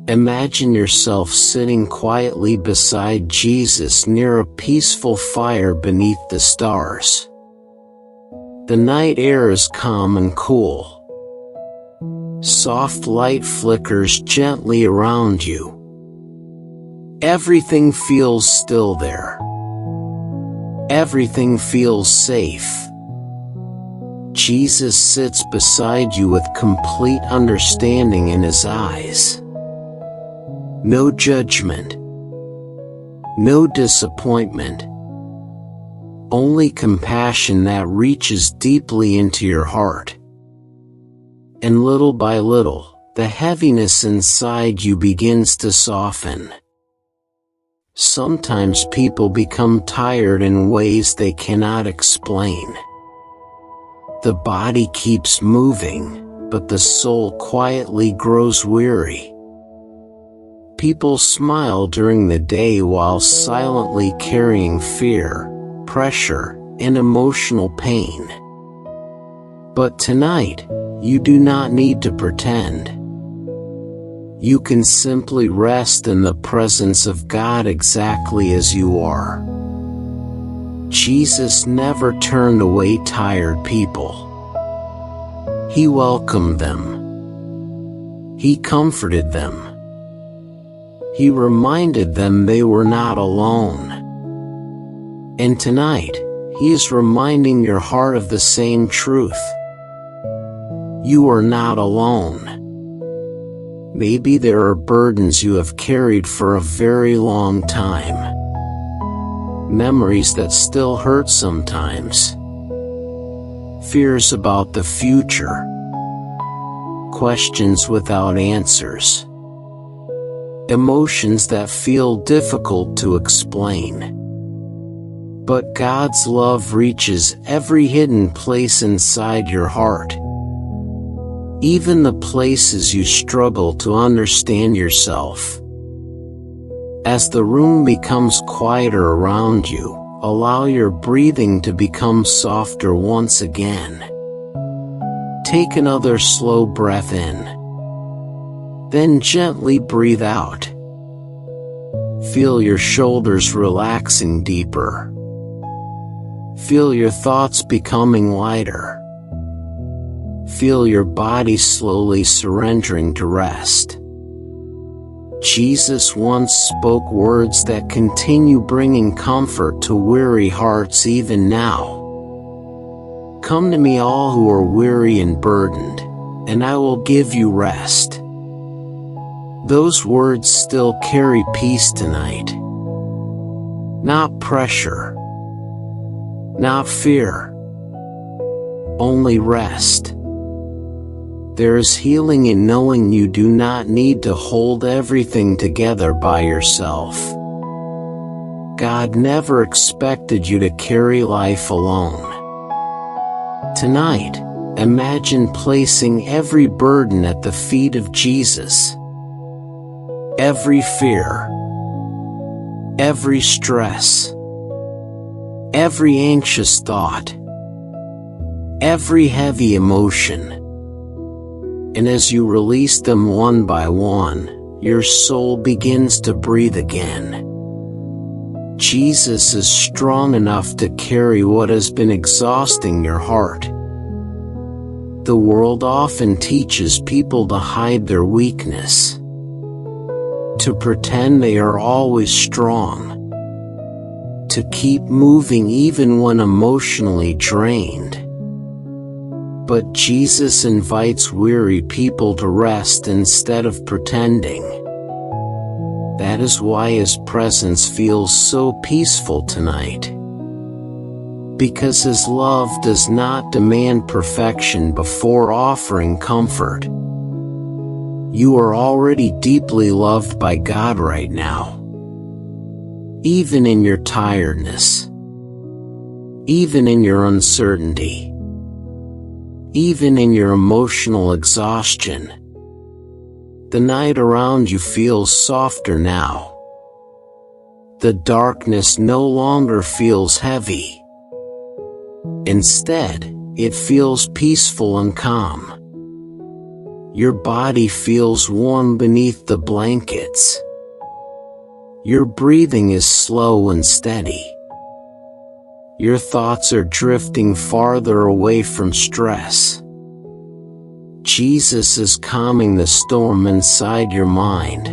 Speaker 1: Imagine yourself sitting quietly beside Jesus near a peaceful fire beneath the stars. The night air is calm and cool. Soft light flickers gently around you. Everything feels still there. Everything feels safe. Jesus sits beside you with complete understanding in His eyes. No judgment. No disappointment. Only compassion that reaches deeply into your heart. And little by little, the heaviness inside you begins to soften. Sometimes people become tired in ways they cannot explain. The body keeps moving, but the soul quietly grows weary. People smile during the day while silently carrying fear, pressure, and emotional pain. But tonight, you do not need to pretend. You can simply rest in the presence of God exactly as you are. Jesus never turned away tired people. He welcomed them. He comforted them. He reminded them they were not alone. And tonight, He is reminding your heart of the same truth. You are not alone. Maybe there are burdens you have carried for a very long time. Memories that still hurt sometimes. Fears about the future. Questions without answers. Emotions that feel difficult to explain. But God's love reaches every hidden place inside your heart. Even the places you struggle to understand yourself. As the room becomes quieter around you, allow your breathing to become softer once again. Take another slow breath in. Then gently breathe out. Feel your shoulders relaxing deeper. Feel your thoughts becoming lighter. Feel your body slowly surrendering to rest. Jesus once spoke words that continue bringing comfort to weary hearts even now. Come to me all who are weary and burdened, and I will give you rest. Those words still carry peace tonight. Not pressure. Not fear. Only rest. There is healing in knowing you do not need to hold everything together by yourself. God never expected you to carry life alone. Tonight, imagine placing every burden at the feet of Jesus. Every fear. Every stress. Every anxious thought. Every heavy emotion. And as you release them one by one, your soul begins to breathe again. Jesus is strong enough to carry what has been exhausting your heart. The world often teaches people to hide their weakness, to pretend they are always strong, to keep moving even when emotionally drained. But Jesus invites weary people to rest instead of pretending. That is why His presence feels so peaceful tonight. Because His love does not demand perfection before offering comfort. You are already deeply loved by God right now. Even in your tiredness. Even in your uncertainty. Even in your emotional exhaustion. The night around you feels softer now. The darkness no longer feels heavy. Instead, it feels peaceful and calm. Your body feels warm beneath the blankets. Your breathing is slow and steady. Your thoughts are drifting farther away from stress. Jesus is calming the storm inside your mind.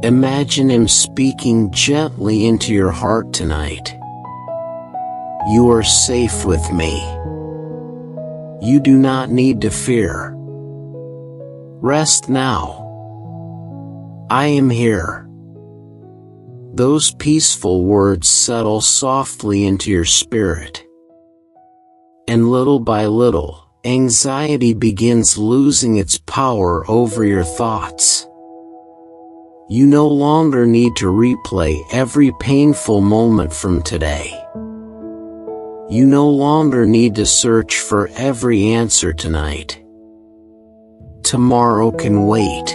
Speaker 1: Imagine Him speaking gently into your heart tonight. You are safe with me. You do not need to fear. Rest now. I am here. Those peaceful words settle softly into your spirit. And little by little, anxiety begins losing its power over your thoughts. You no longer need to replay every painful moment from today. You no longer need to search for every answer tonight. Tomorrow can wait.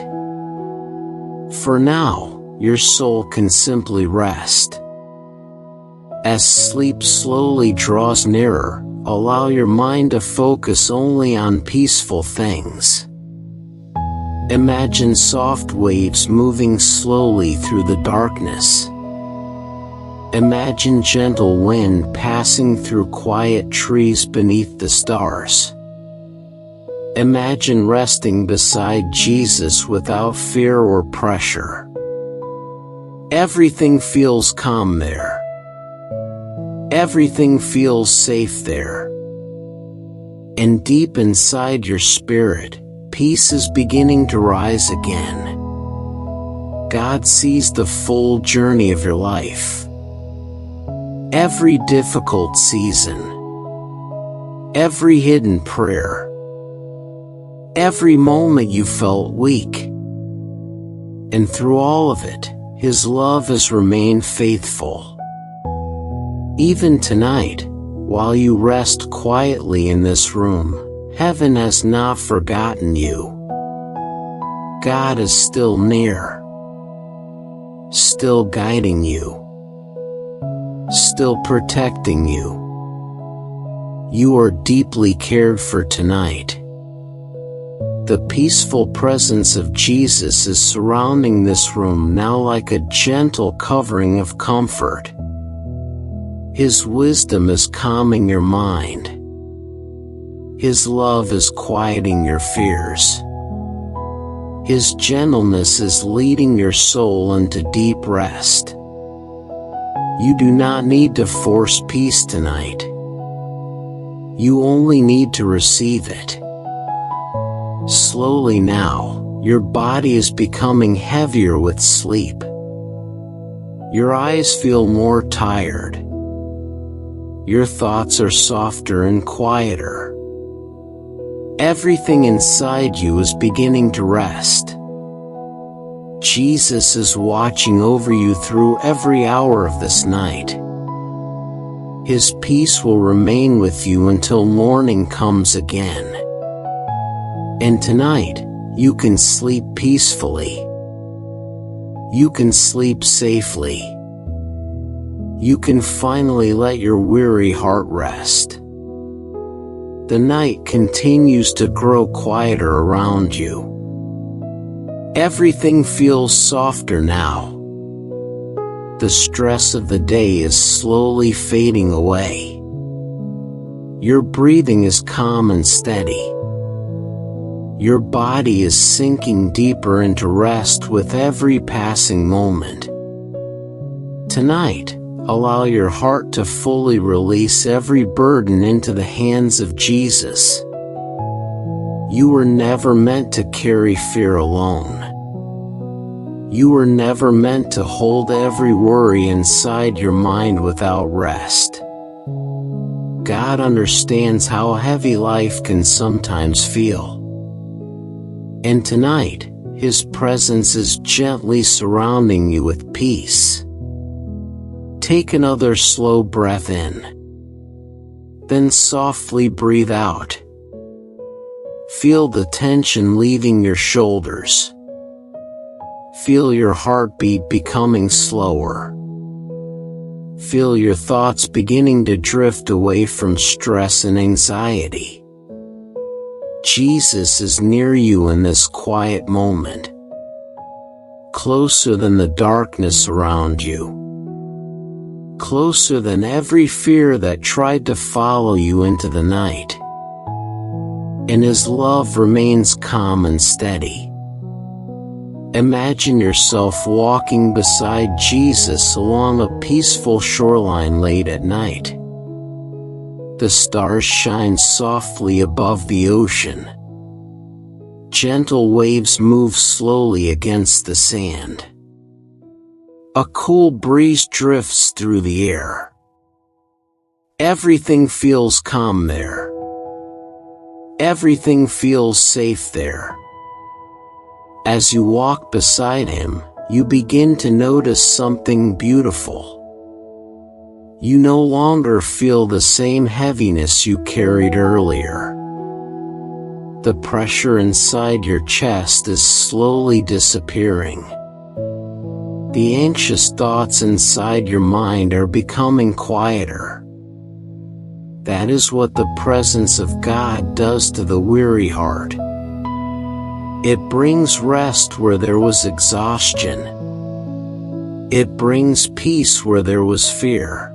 Speaker 1: For now, your soul can simply rest. As sleep slowly draws nearer, allow your mind to focus only on peaceful things. Imagine soft waves moving slowly through the darkness. Imagine gentle wind passing through quiet trees beneath the stars. Imagine resting beside Jesus without fear or pressure. Everything feels calm there. Everything feels safe there. And deep inside your spirit, peace is beginning to rise again. God sees the full journey of your life. Every difficult season, every hidden prayer, every moment you felt weak. And through all of it, His love has remained faithful. Even tonight, while you rest quietly in this room, heaven has not forgotten you. God is still near, still guiding you, still protecting you. You are deeply cared for tonight. The peaceful presence of Jesus is surrounding this room now like a gentle covering of comfort. His wisdom is calming your mind. His love is quieting your fears. His gentleness is leading your soul into deep rest. You do not need to force peace tonight. You only need to receive it. Slowly now, your body is becoming heavier with sleep. Your eyes feel more tired. Your thoughts are softer and quieter. Everything inside you is beginning to rest. Jesus is watching over you through every hour of this night. His peace will remain with you until morning comes again. And tonight, you can sleep peacefully. You can sleep safely. You can finally let your weary heart rest. The night continues to grow quieter around you. Everything feels softer now. The stress of the day is slowly fading away. Your breathing is calm and steady. Your body is sinking deeper into rest with every passing moment. Tonight, allow your heart to fully release every burden into the hands of Jesus. You were never meant to carry fear alone. You were never meant to hold every worry inside your mind without rest. God understands how heavy life can sometimes feel. And tonight, His presence is gently surrounding you with peace. Take another slow breath in. Then softly breathe out. Feel the tension leaving your shoulders. Feel your heartbeat becoming slower. Feel your thoughts beginning to drift away from stress and anxiety. Jesus is near you in this quiet moment, closer than the darkness around you, closer than every fear that tried to follow you into the night. And His love remains calm and steady. Imagine yourself walking beside Jesus along a peaceful shoreline late at night. The stars shine softly above the ocean. Gentle waves move slowly against the sand. A cool breeze drifts through the air. Everything feels calm there. Everything feels safe there. As you walk beside Him, you begin to notice something beautiful. You no longer feel the same heaviness you carried earlier. The pressure inside your chest is slowly disappearing. The anxious thoughts inside your mind are becoming quieter. That is what the presence of God does to the weary heart. It brings rest where there was exhaustion. It brings peace where there was fear.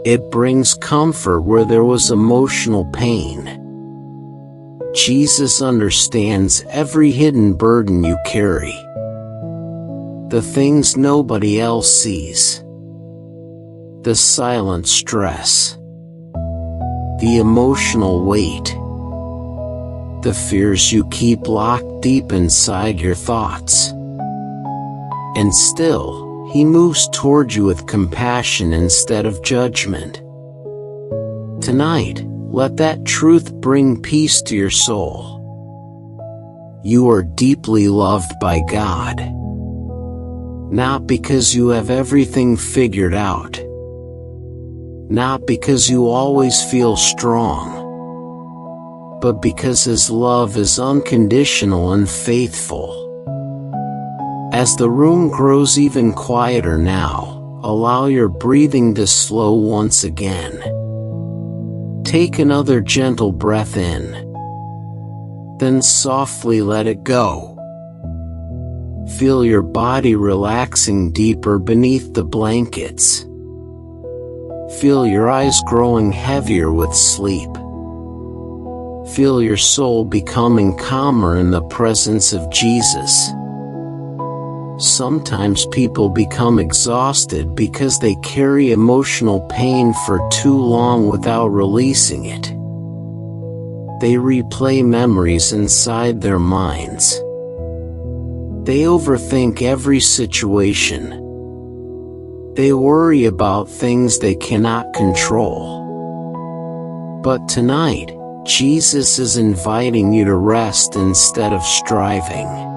Speaker 1: It brings comfort where there was emotional pain. Jesus understands every hidden burden you carry. The things nobody else sees. The silent stress. The emotional weight. the fears you keep locked deep inside your thoughts. And still, he moves toward you with compassion instead of judgment. Tonight, let that truth bring peace to your soul. You are deeply loved by God. Not because you have everything figured out. Not because you always feel strong. But because His love is unconditional and faithful. As the room grows even quieter now, allow your breathing to slow once again. Take another gentle breath in. Then softly let it go. Feel your body relaxing deeper beneath the blankets. Feel your eyes growing heavier with sleep. Feel your soul becoming calmer in the presence of Jesus. Sometimes people become exhausted because they carry emotional pain for too long without releasing it. They replay memories inside their minds. They overthink every situation. They worry about things they cannot control. But tonight, Jesus is inviting you to rest instead of striving.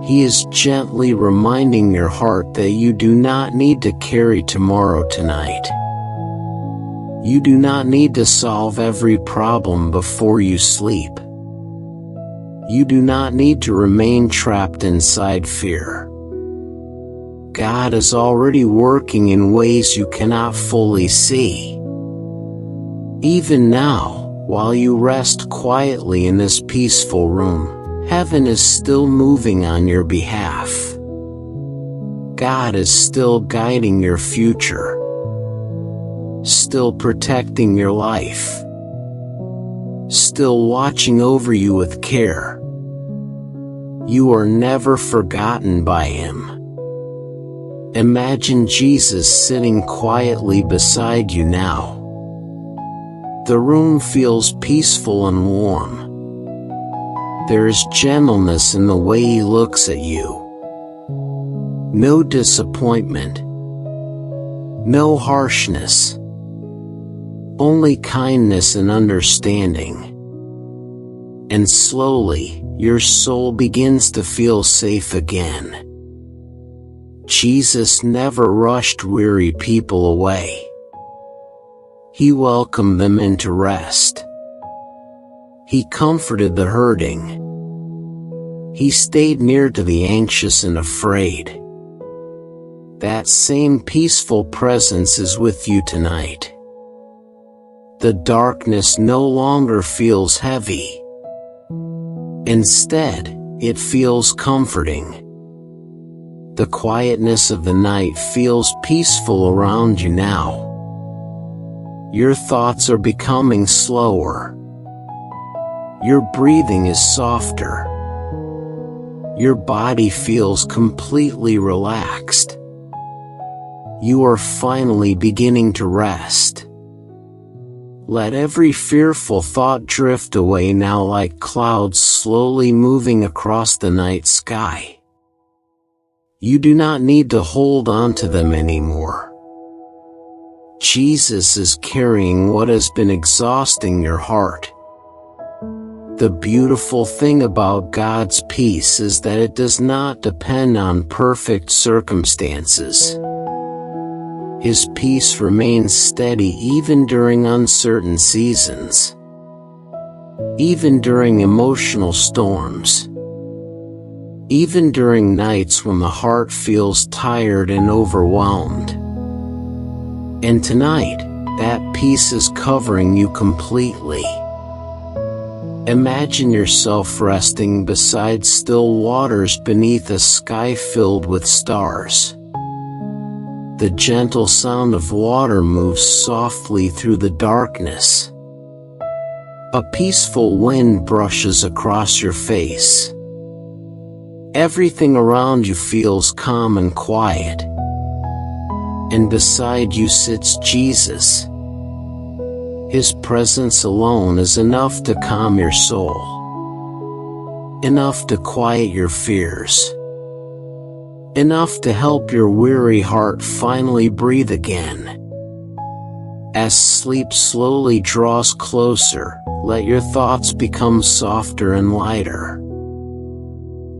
Speaker 1: He is gently reminding your heart that you do not need to carry tomorrow tonight. You do not need to solve every problem before you sleep. You do not need to remain trapped inside fear. God is already working in ways you cannot fully see. Even now, while you rest quietly in this peaceful room, Heaven is still moving on your behalf. God is still guiding your future. Still protecting your life. Still watching over you with care. You are never forgotten by Him. Imagine Jesus sitting quietly beside you now. The room feels peaceful and warm. There is gentleness in the way He looks at you. No disappointment. No harshness. Only kindness and understanding. And slowly, your soul begins to feel safe again. Jesus never rushed weary people away. He welcomed them into rest. He comforted the hurting. He stayed near to the anxious and afraid. That same peaceful presence is with you tonight. The darkness no longer feels heavy. Instead, it feels comforting. The quietness of the night feels peaceful around you now. Your thoughts are becoming slower. Your breathing is softer. Your body feels completely relaxed. You are finally beginning to rest. Let every fearful thought drift away now like clouds slowly moving across the night sky. You do not need to hold on to them anymore. Jesus is carrying what has been exhausting your heart. The beautiful thing about God's peace is that it does not depend on perfect circumstances. His peace remains steady even during uncertain seasons. Even during emotional storms. Even during nights when the heart feels tired and overwhelmed. And tonight, that peace is covering you completely. Imagine yourself resting beside still waters beneath a sky filled with stars. The gentle sound of water moves softly through the darkness. A peaceful wind brushes across your face. Everything around you feels calm and quiet. And beside you sits Jesus. His presence alone is enough to calm your soul, enough to quiet your fears, enough to help your weary heart finally breathe again. As sleep slowly draws closer, let your thoughts become softer and lighter.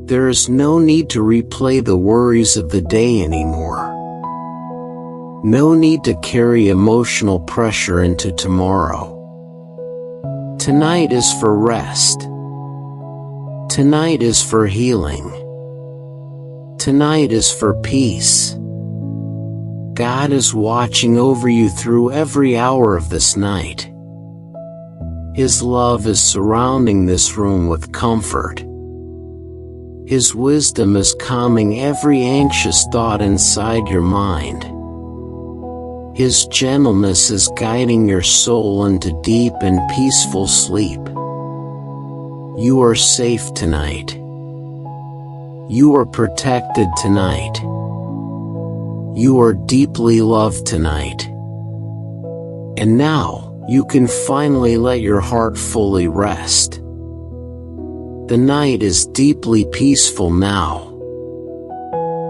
Speaker 1: There is no need to replay the worries of the day anymore. No need to carry emotional pressure into tomorrow. Tonight is for rest. Tonight is for healing. Tonight is for peace. God is watching over you through every hour of this night. His love is surrounding this room with comfort. His wisdom is calming every anxious thought inside your mind. His gentleness is guiding your soul into deep and peaceful sleep. You are safe tonight. You are protected tonight. You are deeply loved tonight. And now, you can finally let your heart fully rest. The night is deeply peaceful now.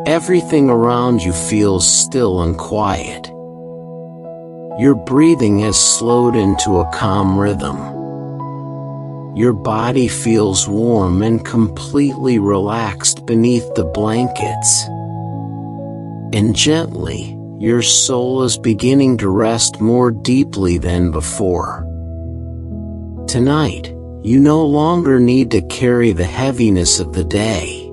Speaker 1: Everything around you feels still and quiet. Your breathing has slowed into a calm rhythm. Your body feels warm and completely relaxed beneath the blankets. And gently, your soul is beginning to rest more deeply than before. Tonight, you no longer need to carry the heaviness of the day.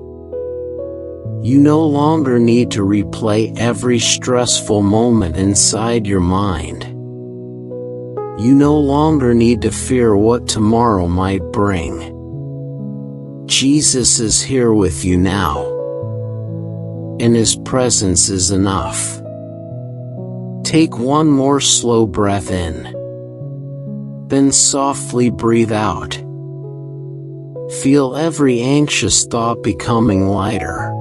Speaker 1: You no longer need to replay every stressful moment inside your mind. You no longer need to fear what tomorrow might bring. Jesus is here with you now. And His presence is enough. Take one more slow breath in. Then softly breathe out. Feel every anxious thought becoming lighter.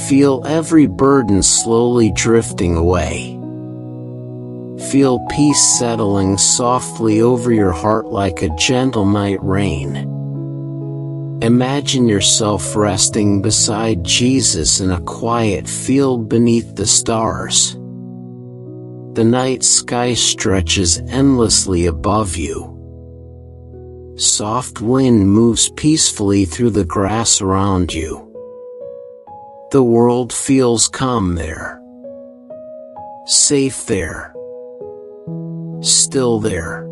Speaker 1: Feel every burden slowly drifting away. Feel peace settling softly over your heart like a gentle night rain. Imagine yourself resting beside Jesus in a quiet field beneath the stars. The night sky stretches endlessly above you. Soft wind moves peacefully through the grass around you. The world feels calm there. Safe there. Still there.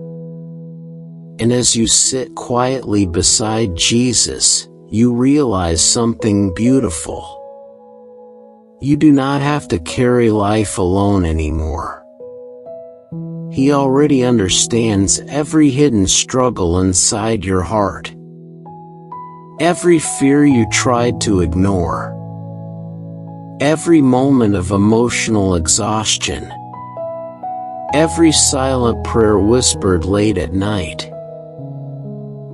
Speaker 1: And as you sit quietly beside Jesus, you realize something beautiful. You do not have to carry life alone anymore. He already understands every hidden struggle inside your heart. Every fear you tried to ignore. Every moment of emotional exhaustion. Every silent prayer whispered late at night.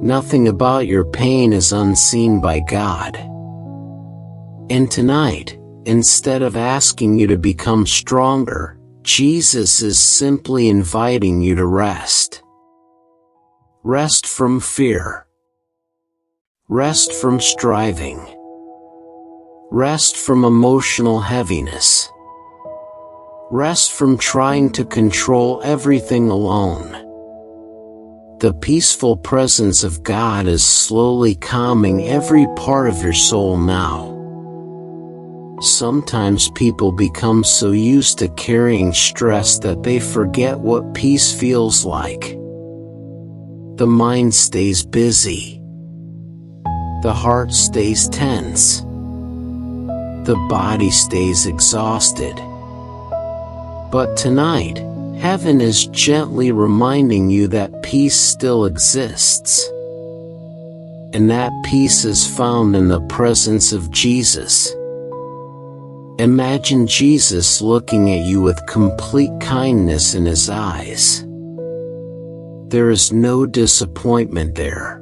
Speaker 1: Nothing about your pain is unseen by God. And tonight, instead of asking you to become stronger, Jesus is simply inviting you to rest. Rest from fear. Rest from striving. Rest from emotional heaviness. Rest from trying to control everything alone. The peaceful presence of God is slowly calming every part of your soul now. Sometimes people become so used to carrying stress that they forget what peace feels like. The mind stays busy. The heart stays tense. The body stays exhausted. But tonight, heaven is gently reminding you that peace still exists. And that peace is found in the presence of Jesus. Imagine Jesus looking at you with complete kindness in His eyes. There is no disappointment there.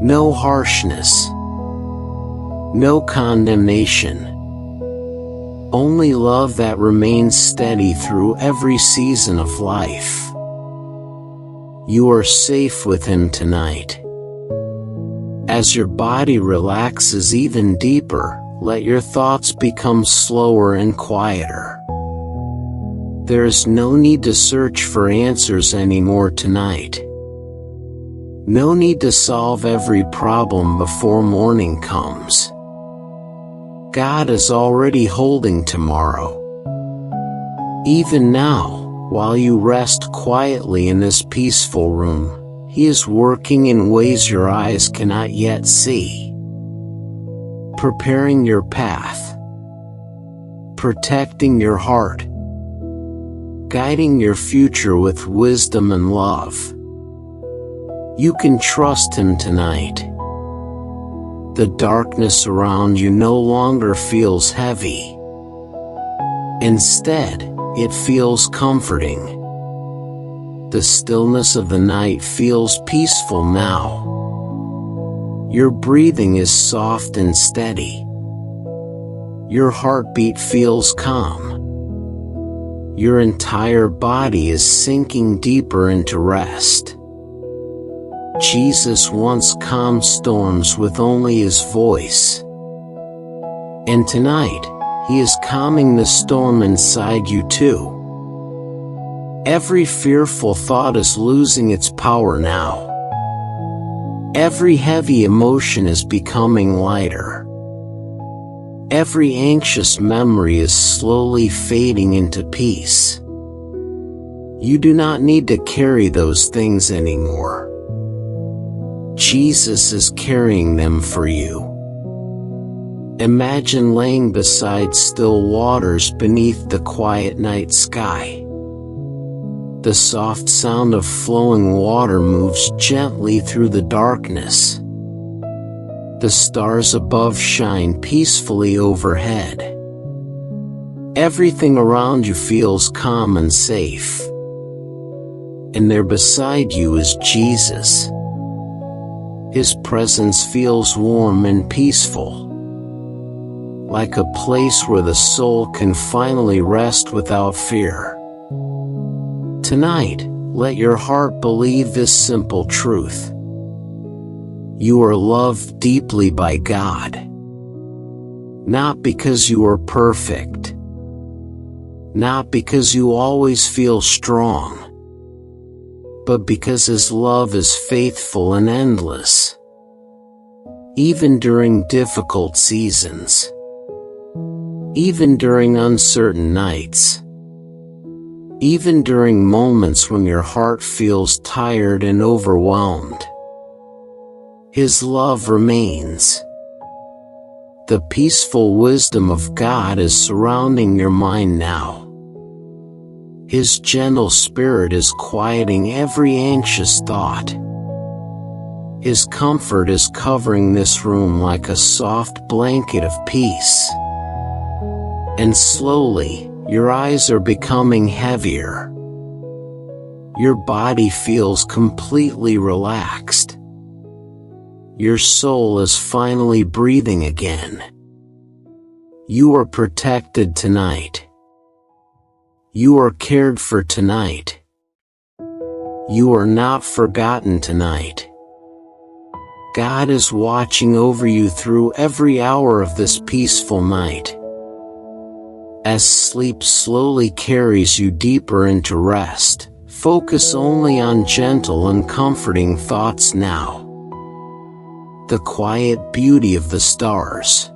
Speaker 1: No harshness. No condemnation. only love that remains steady through every season of life. You are safe with Him tonight. As your body relaxes even deeper, let your thoughts become slower and quieter. There is no need to search for answers anymore tonight. No need to solve every problem before morning comes. God is already holding tomorrow. Even now, while you rest quietly in this peaceful room, He is working in ways your eyes cannot yet see. Preparing your path. Protecting your heart. Guiding your future with wisdom and love. You can trust Him tonight. The darkness around you no longer feels heavy. Instead, it feels comforting. The stillness of the night feels peaceful now. Your breathing is soft and steady. Your heartbeat feels calm. Your entire body is sinking deeper into rest. Jesus once calmed storms with only His voice. And tonight, He is calming the storm inside you too. Every fearful thought is losing its power now. Every heavy emotion is becoming lighter. Every anxious memory is slowly fading into peace. You do not need to carry those things anymore. Jesus is carrying them for you. Imagine laying beside still waters beneath the quiet night sky. The soft sound of flowing water moves gently through the darkness. The stars above shine peacefully overhead. Everything around you feels calm and safe. And there beside you is Jesus. His presence feels warm and peaceful. Like a place where the soul can finally rest without fear. Tonight, let your heart believe this simple truth. You are loved deeply by God. Not because you are perfect. Not because you always feel strong. But because His love is faithful and endless. Even during difficult seasons. Even during uncertain nights. Even during moments when your heart feels tired and overwhelmed. His love remains. The peaceful wisdom of God is surrounding your mind now. His gentle spirit is quieting every anxious thought. His comfort is covering this room like a soft blanket of peace. And slowly, your eyes are becoming heavier. Your body feels completely relaxed. Your soul is finally breathing again. You are protected tonight. You are cared for tonight. You are not forgotten tonight. God is watching over you through every hour of this peaceful night. As sleep slowly carries you deeper into rest, focus only on gentle and comforting thoughts now. The quiet beauty of the stars.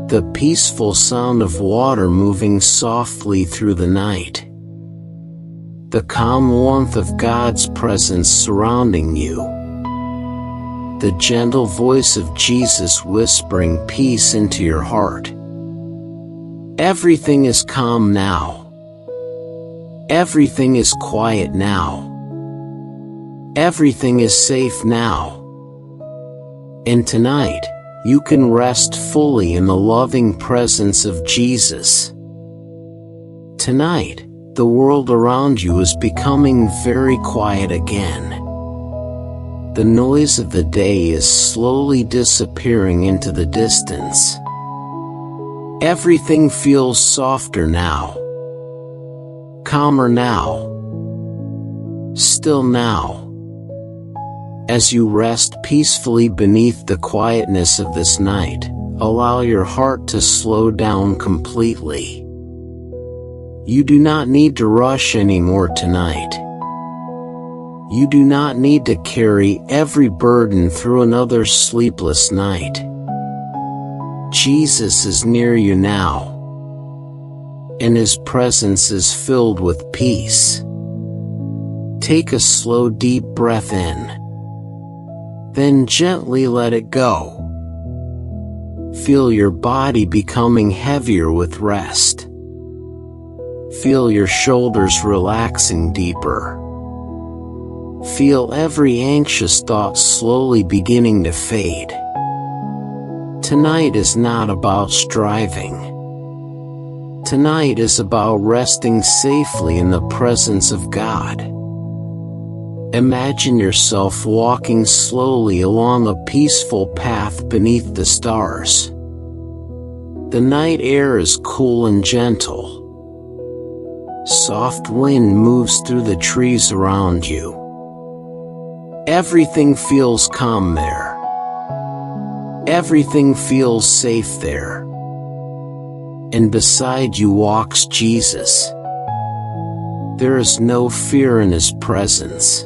Speaker 1: The peaceful sound of water moving softly through the night. The calm warmth of God's presence surrounding you. The gentle voice of Jesus whispering peace into your heart. Everything is calm now. Everything is quiet now. Everything is safe now. And tonight, you can rest fully in the loving presence of Jesus. Tonight, the world around you is becoming very quiet again. The noise of the day is slowly disappearing into the distance. Everything feels softer now, calmer now, still now. As you rest peacefully beneath the quietness of this night, allow your heart to slow down completely. You do not need to rush anymore tonight. You do not need to carry every burden through another sleepless night. Jesus is near you now, and His presence is filled with peace. Take a slow, deep breath in, then gently let it go. Feel your body becoming heavier with rest. Feel your shoulders relaxing deeper. Feel every anxious thought slowly beginning to fade. Tonight is not about striving. Tonight is about resting safely in the presence of God. Imagine yourself walking slowly along a peaceful path beneath the stars. The night air is cool and gentle. Soft wind moves through the trees around you. Everything feels calm there. Everything feels safe there. And beside you walks Jesus. There is no fear in His presence.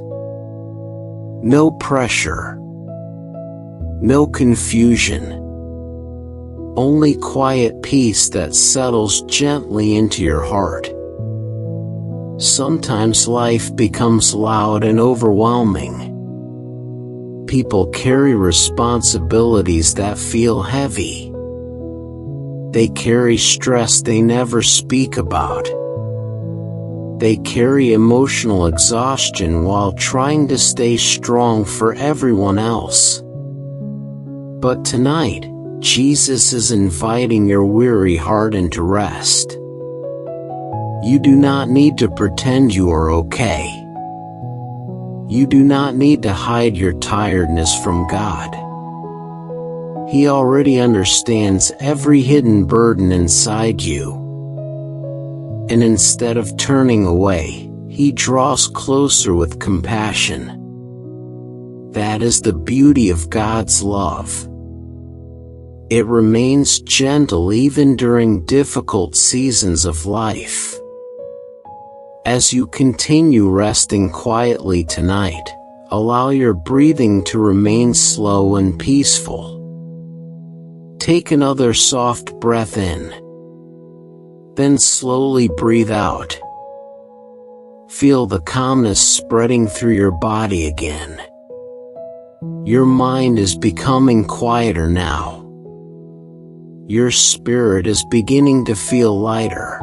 Speaker 1: No pressure. No confusion. Only quiet peace that settles gently into your heart. Sometimes life becomes loud and overwhelming. People carry responsibilities that feel heavy. They carry stress they never speak about. They carry emotional exhaustion while trying to stay strong for everyone else. But tonight, Jesus is inviting your weary heart into rest. You do not need to pretend you are okay. You do not need to hide your tiredness from God. He already understands every hidden burden inside you. And instead of turning away, He draws closer with compassion. That is the beauty of God's love. It remains gentle even during difficult seasons of life. As you continue resting quietly tonight, allow your breathing to remain slow and peaceful. Take another soft breath in. Then slowly breathe out. Feel the calmness spreading through your body again. Your mind is becoming quieter now. Your spirit is beginning to feel lighter.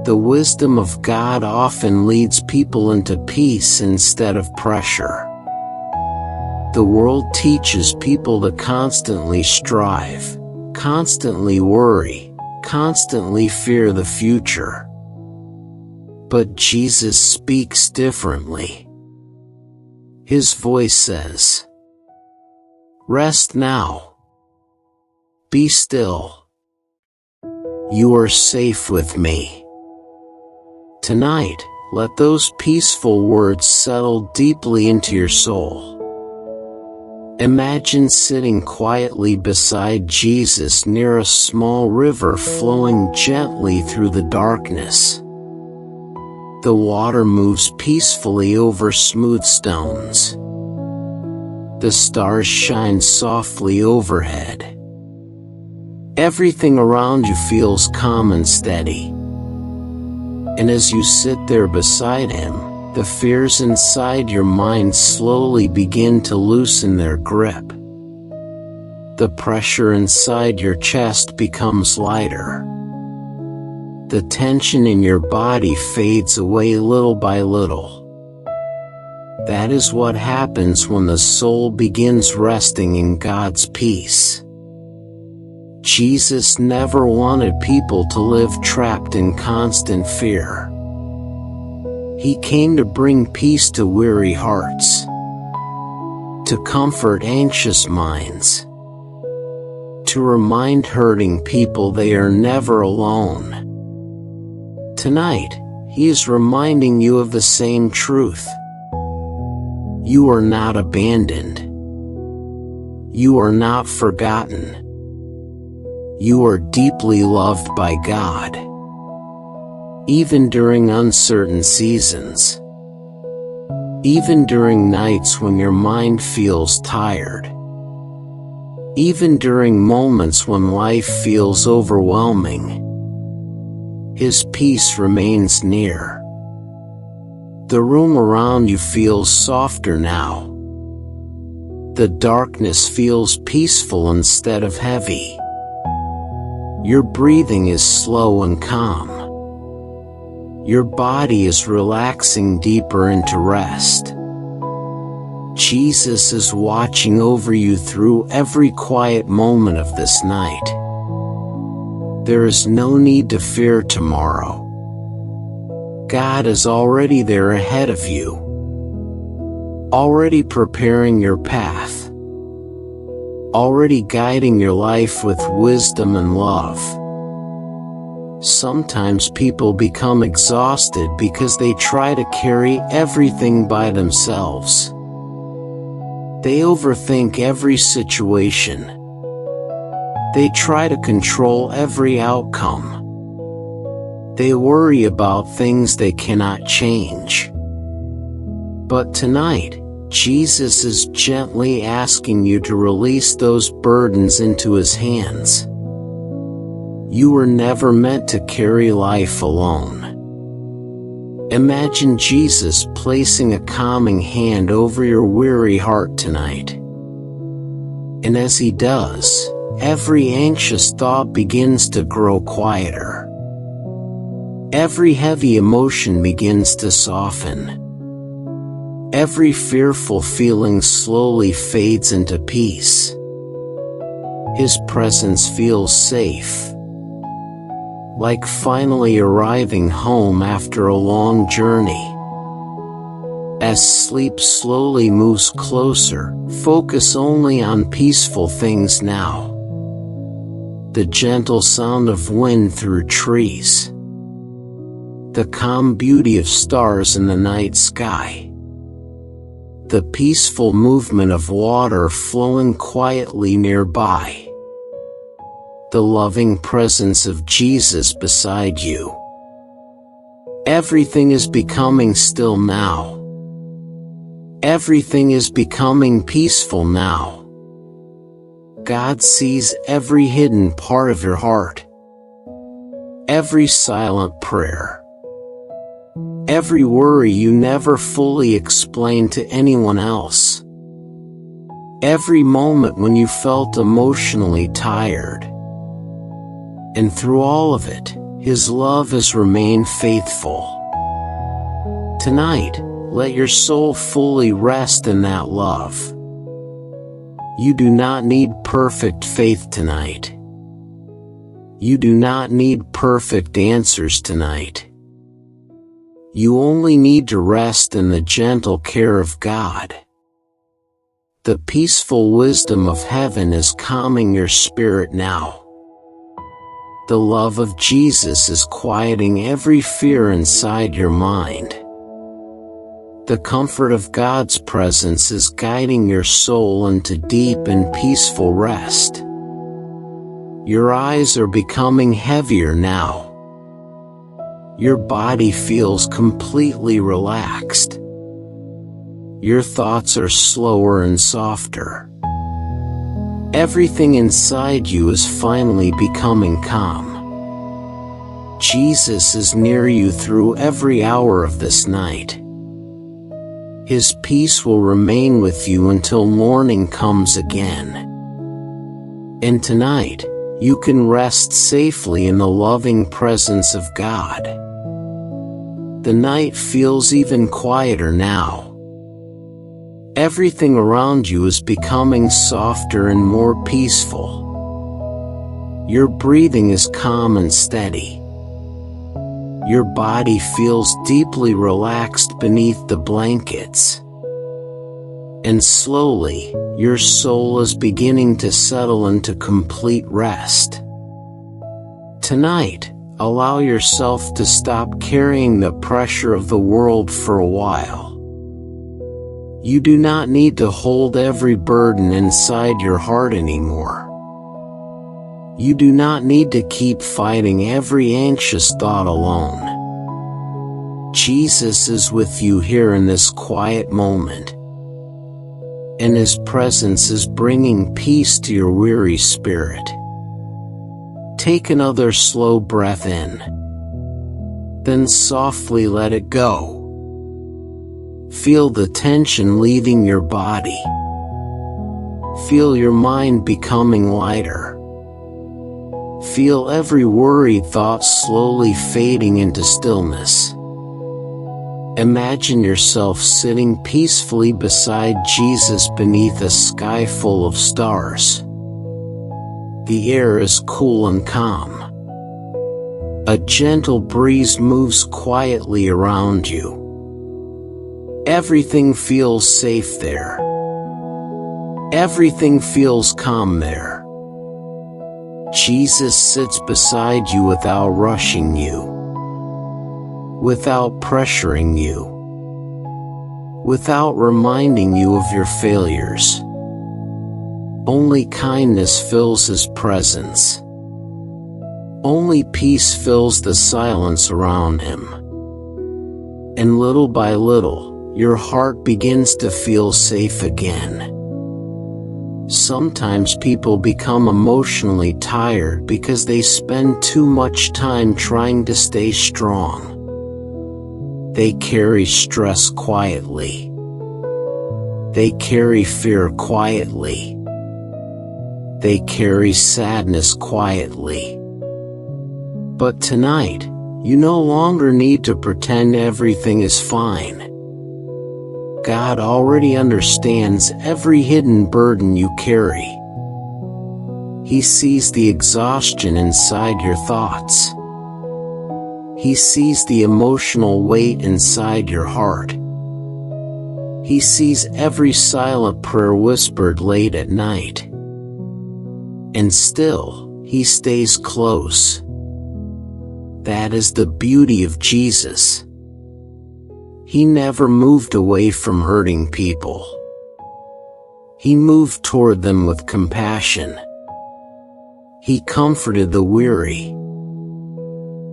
Speaker 1: The wisdom of God often leads people into peace instead of pressure. The world teaches people to constantly strive, constantly worry, constantly fear the future. But Jesus speaks differently. His voice says, "Rest now. Be still. You are safe with me." Tonight, let those peaceful words settle deeply into your soul. Imagine sitting quietly beside Jesus near a small river flowing gently through the darkness. The water moves peacefully over smooth stones. The stars shine softly overhead. Everything around you feels calm and steady. And as you sit there beside Him, the fears inside your mind slowly begin to loosen their grip. The pressure inside your chest becomes lighter. The tension in your body fades away little by little. That is what happens when the soul begins resting in God's peace. Jesus never wanted people to live trapped in constant fear. He came to bring peace to weary hearts, to comfort anxious minds, to remind hurting people they are never alone. Tonight, He is reminding you of the same truth. You are not abandoned. You are not forgotten. You are deeply loved by God. Even during uncertain seasons. Even during nights when your mind feels tired. Even during moments when life feels overwhelming. His peace remains near. The room around you feels softer now. The darkness feels peaceful instead of heavy. Your breathing is slow and calm. Your body is relaxing deeper into rest. Jesus is watching over you through every quiet moment of this night. There is no need to fear tomorrow. God is already there ahead of you, already preparing your path, already guiding your life with wisdom and love. Sometimes people become exhausted because they try to carry everything by themselves. They overthink every situation. They try to control every outcome. They worry about things they cannot change. But tonight, Jesus is gently asking you to release those burdens into His hands. You were never meant to carry life alone. Imagine Jesus placing a calming hand over your weary heart tonight. And as He does, every anxious thought begins to grow quieter. Every heavy emotion begins to soften. Every fearful feeling slowly fades into peace. His presence feels safe, like finally arriving home after a long journey. As sleep slowly moves closer, focus only on peaceful things now. The gentle sound of wind through trees. The calm beauty of stars in the night sky. The peaceful movement of water flowing quietly nearby. The loving presence of Jesus beside you. Everything is becoming still now. Everything is becoming peaceful now. God sees every hidden part of your heart. Every silent prayer. Every worry you never fully explained to anyone else. Every moment when you felt emotionally tired. And through all of it, His love has remained faithful. Tonight, let your soul fully rest in that love. You do not need perfect faith tonight. You do not need perfect answers tonight. You only need to rest in the gentle care of God. The peaceful wisdom of heaven is calming your spirit now. The love of Jesus is quieting every fear inside your mind. The comfort of God's presence is guiding your soul into deep and peaceful rest. Your eyes are becoming heavier now. Your body feels completely relaxed. Your thoughts are slower and softer. Everything inside you is finally becoming calm. Jesus is near you through every hour of this night. His peace will remain with you until morning comes again. And tonight, you can rest safely in the loving presence of God. The night feels even quieter now. Everything around you is becoming softer and more peaceful. Your breathing is calm and steady. Your body feels deeply relaxed beneath the blankets. And slowly, your soul is beginning to settle into complete rest. Tonight, allow yourself to stop carrying the pressure of the world for a while. You do not need to hold every burden inside your heart anymore. You do not need to keep fighting every anxious thought alone. Jesus is with you here in this quiet moment, and His presence is bringing peace to your weary spirit. Take another slow breath in, then softly let it go. Feel the tension leaving your body. Feel your mind becoming lighter. Feel every worried thought slowly fading into stillness. Imagine yourself sitting peacefully beside Jesus beneath a sky full of stars. The air is cool and calm. A gentle breeze moves quietly around you. Everything feels safe there. Everything feels calm there. Jesus sits beside you without rushing you, without pressuring you, without reminding you of your failures. Only kindness fills His presence. Only peace fills the silence around Him. And little by little, your heart begins to feel safe again. Sometimes people become emotionally tired because they spend too much time trying to stay strong. They carry stress quietly. They carry fear quietly. They carry sadness quietly. But tonight, you no longer need to pretend everything is fine. God already understands every hidden burden you carry. He sees the exhaustion inside your thoughts. He sees the emotional weight inside your heart. He sees every silent prayer whispered late at night. And still, He stays close. That is the beauty of Jesus. He never moved away from hurting people. He moved toward them with compassion. He comforted the weary.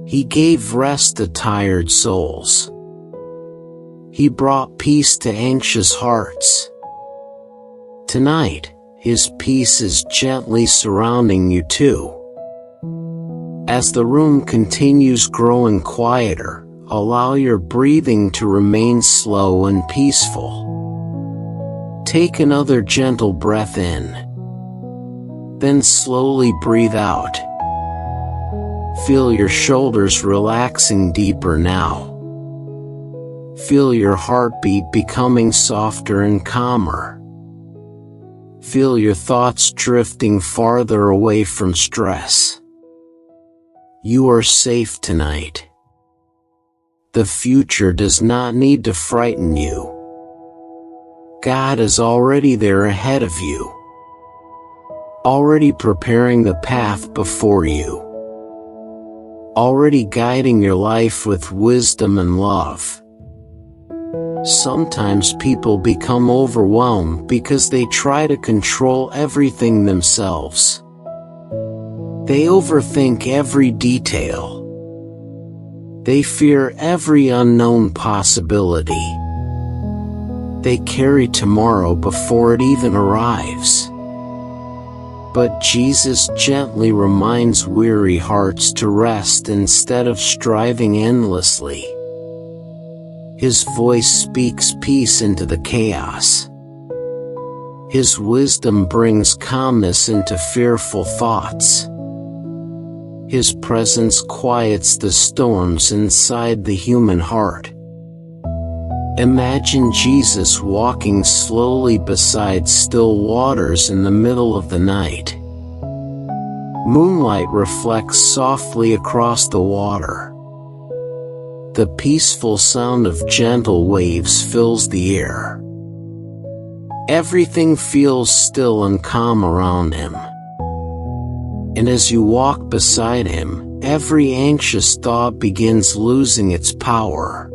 Speaker 1: He gave rest to tired souls. He brought peace to anxious hearts. Tonight, His peace is gently surrounding you too. As the room continues growing quieter, allow your breathing to remain slow and peaceful. Take another gentle breath in. Then slowly breathe out. Feel your shoulders relaxing deeper now. Feel your heartbeat becoming softer and calmer. Feel your thoughts drifting farther away from stress. You are safe tonight. The future does not need to frighten you. God is already there ahead of you, already preparing the path before you, already guiding your life with wisdom and love. Sometimes people become overwhelmed because they try to control everything themselves. They overthink every detail. They fear every unknown possibility. They carry tomorrow before it even arrives. But Jesus gently reminds weary hearts to rest instead of striving endlessly. His voice speaks peace into the chaos. His wisdom brings calmness into fearful thoughts. His presence quiets the storms inside the human heart. Imagine Jesus walking slowly beside still waters in the middle of the night. Moonlight reflects softly across the water. The peaceful sound of gentle waves fills the air. Everything feels still and calm around him. And as you walk beside him, every anxious thought begins losing its power.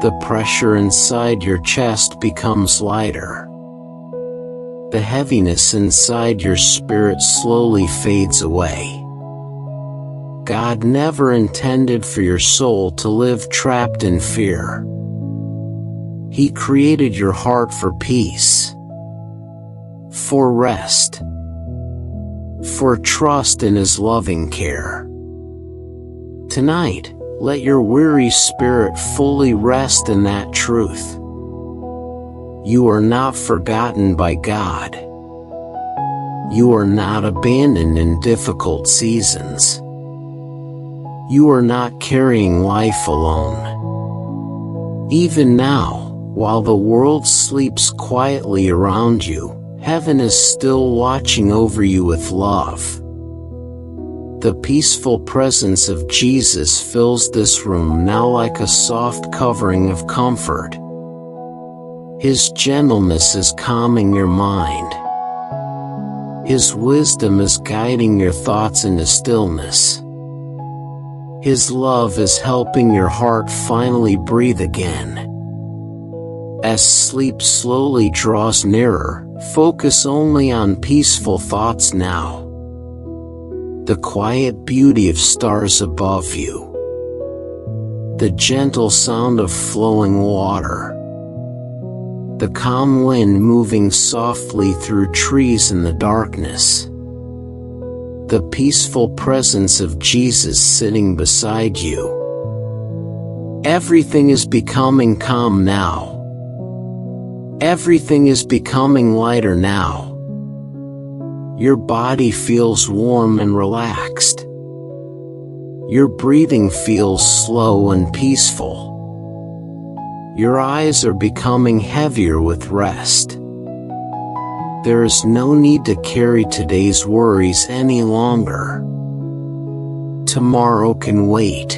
Speaker 1: The pressure inside your chest becomes lighter. The heaviness inside your spirit slowly fades away. God never intended for your soul to live trapped in fear. He created your heart for peace, for rest, for trust in His loving care. Tonight, let your weary spirit fully rest in that truth. You are not forgotten by God. You are not abandoned in difficult seasons. You are not carrying life alone. Even now, while the world sleeps quietly around you, heaven is still watching over you with love. The peaceful presence of Jesus fills this room now like a soft covering of comfort. His gentleness is calming your mind. His wisdom is guiding your thoughts into stillness. His love is helping your heart finally breathe again. As sleep slowly draws nearer, focus only on peaceful thoughts now. The quiet beauty of stars above you. The gentle sound of flowing water. The calm wind moving softly through trees in the darkness. The peaceful presence of Jesus sitting beside you. Everything is becoming calm now. Everything is becoming lighter now. Your body feels warm and relaxed. Your breathing feels slow and peaceful. Your eyes are becoming heavier with rest. There is no need to carry today's worries any longer. Tomorrow can wait.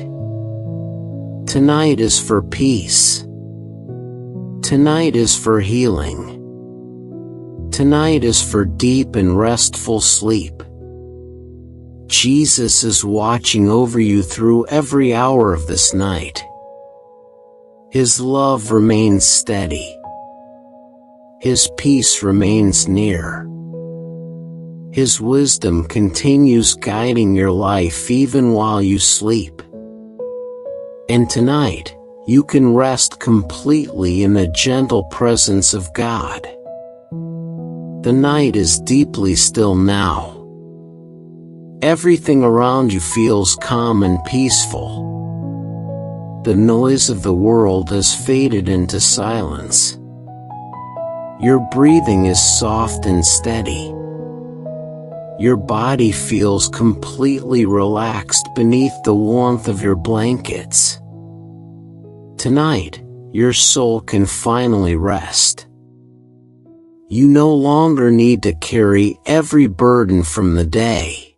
Speaker 1: Tonight is for peace. Tonight is for healing. Tonight is for deep and restful sleep. Jesus is watching over you through every hour of this night. His love remains steady. His peace remains near. His wisdom continues guiding your life even while you sleep. And tonight, you can rest completely in the gentle presence of God. The night is deeply still now. Everything around you feels calm and peaceful. The noise of the world has faded into silence. Your breathing is soft and steady. Your body feels completely relaxed beneath the warmth of your blankets. Tonight, your soul can finally rest. You no longer need to carry every burden from the day.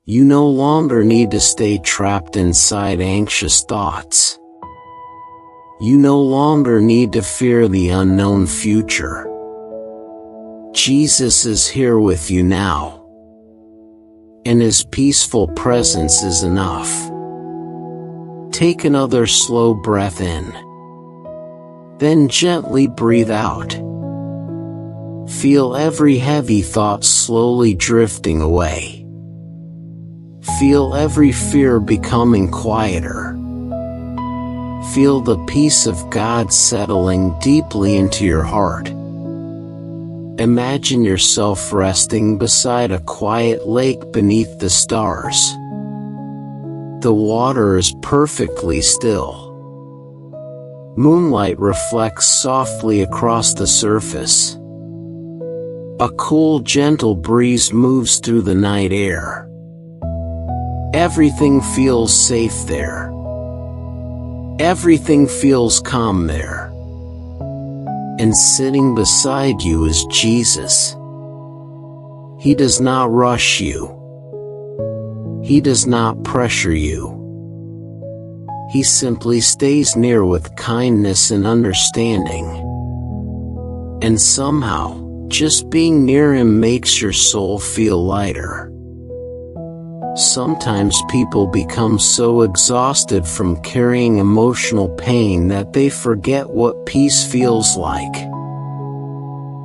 Speaker 1: You no longer need to stay trapped inside anxious thoughts. You no longer need to fear the unknown future. Jesus is here with you now, and His peaceful presence is enough. Take another slow breath in, then gently breathe out. Feel every heavy thought slowly drifting away. Feel every fear becoming quieter. Feel the peace of God settling deeply into your heart. Imagine yourself resting beside a quiet lake beneath the stars. The water is perfectly still. Moonlight reflects softly across the surface. A cool, gentle breeze moves through the night air. Everything feels safe there. Everything feels calm there. And sitting beside you is Jesus. He does not rush you. He does not pressure you. He simply stays near with kindness and understanding. And somehow, just being near him makes your soul feel lighter. Sometimes people become so exhausted from carrying emotional pain that they forget what peace feels like.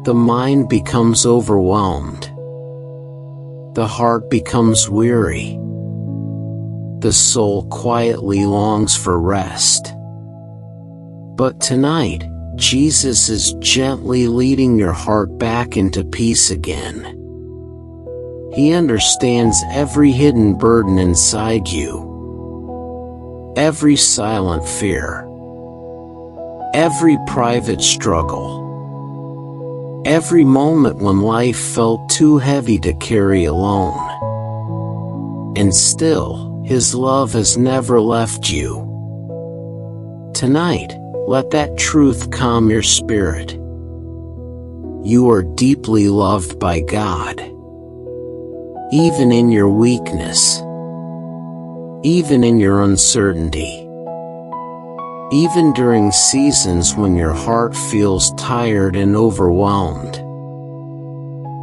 Speaker 1: The mind becomes overwhelmed. The heart becomes weary. The soul quietly longs for rest. But tonight, Jesus is gently leading your heart back into peace again. He understands every hidden burden inside you, every silent fear, every private struggle, every moment when life felt too heavy to carry alone. And still, His love has never left you. Tonight, let that truth calm your spirit. You are deeply loved by God. Even in your weakness, even in your uncertainty, even during seasons when your heart feels tired and overwhelmed.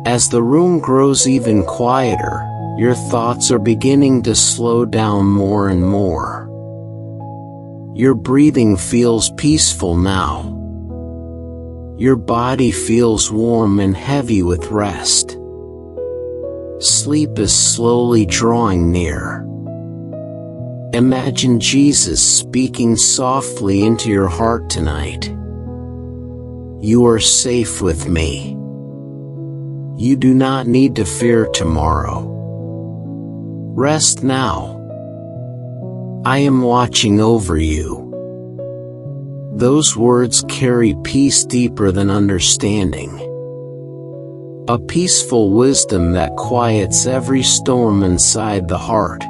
Speaker 1: As the room grows even quieter, your thoughts are beginning to slow down more and more. Your breathing feels peaceful now. Your body feels warm and heavy with rest. Sleep is slowly drawing near. Imagine Jesus speaking softly into your heart tonight. You are safe with me. You do not need to fear tomorrow. Rest now. I am watching over you. Those words carry peace deeper than understanding. A peaceful wisdom that quiets every storm inside the heart.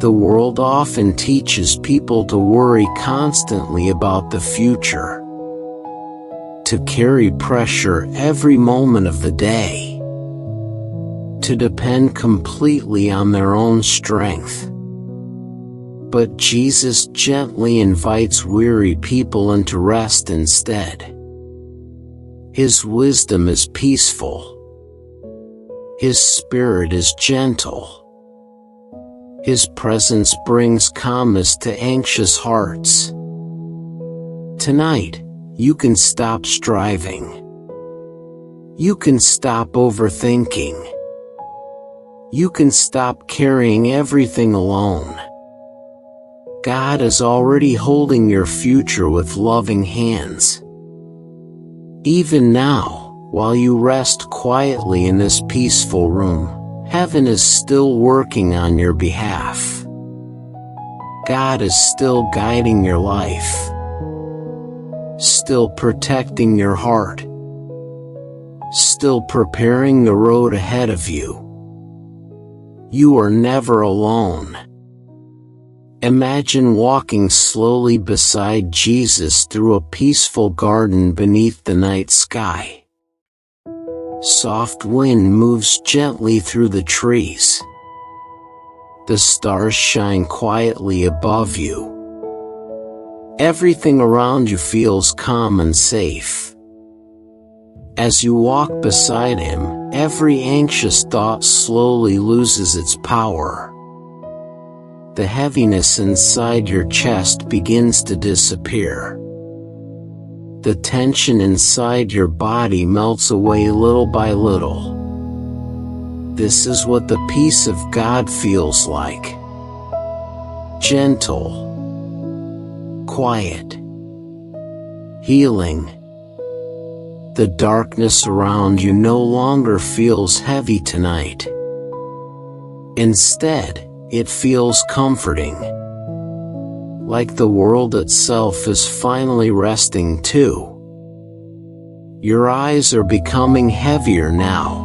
Speaker 1: The world often teaches people to worry constantly about the future, to carry pressure every moment of the day, to depend completely on their own strength. But Jesus gently invites weary people into rest instead. His wisdom is peaceful. His spirit is gentle. His presence brings calmness to anxious hearts. Tonight, you can stop striving. You can stop overthinking. You can stop carrying everything alone. God is already holding your future with loving hands. Even now, while you rest quietly in this peaceful room, heaven is still working on your behalf. God is still guiding your life, still protecting your heart, still preparing the road ahead of you. You are never alone. Imagine walking slowly beside Jesus through a peaceful garden beneath the night sky. Soft wind moves gently through the trees. The stars shine quietly above you. Everything around you feels calm and safe. As you walk beside him, every anxious thought slowly loses its power. The heaviness inside your chest begins to disappear. The tension inside your body melts away little by little. This is what the peace of God feels like. Gentle, quiet, healing. The darkness around you no longer feels heavy tonight. Instead, it feels comforting. Like the world itself is finally resting too. Your eyes are becoming heavier now.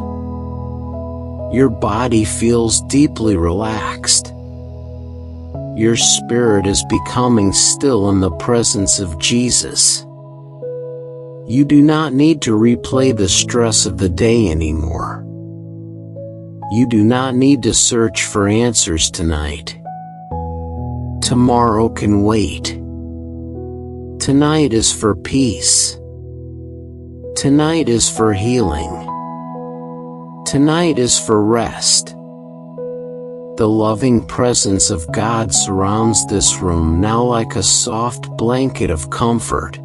Speaker 1: Your body feels deeply relaxed. Your spirit is becoming still in the presence of Jesus. You do not need to replay the stress of the day anymore. You do not need to search for answers tonight. Tomorrow can wait. Tonight is for peace. Tonight is for healing. Tonight is for rest. The loving presence of God surrounds this room now like a soft blanket of comfort.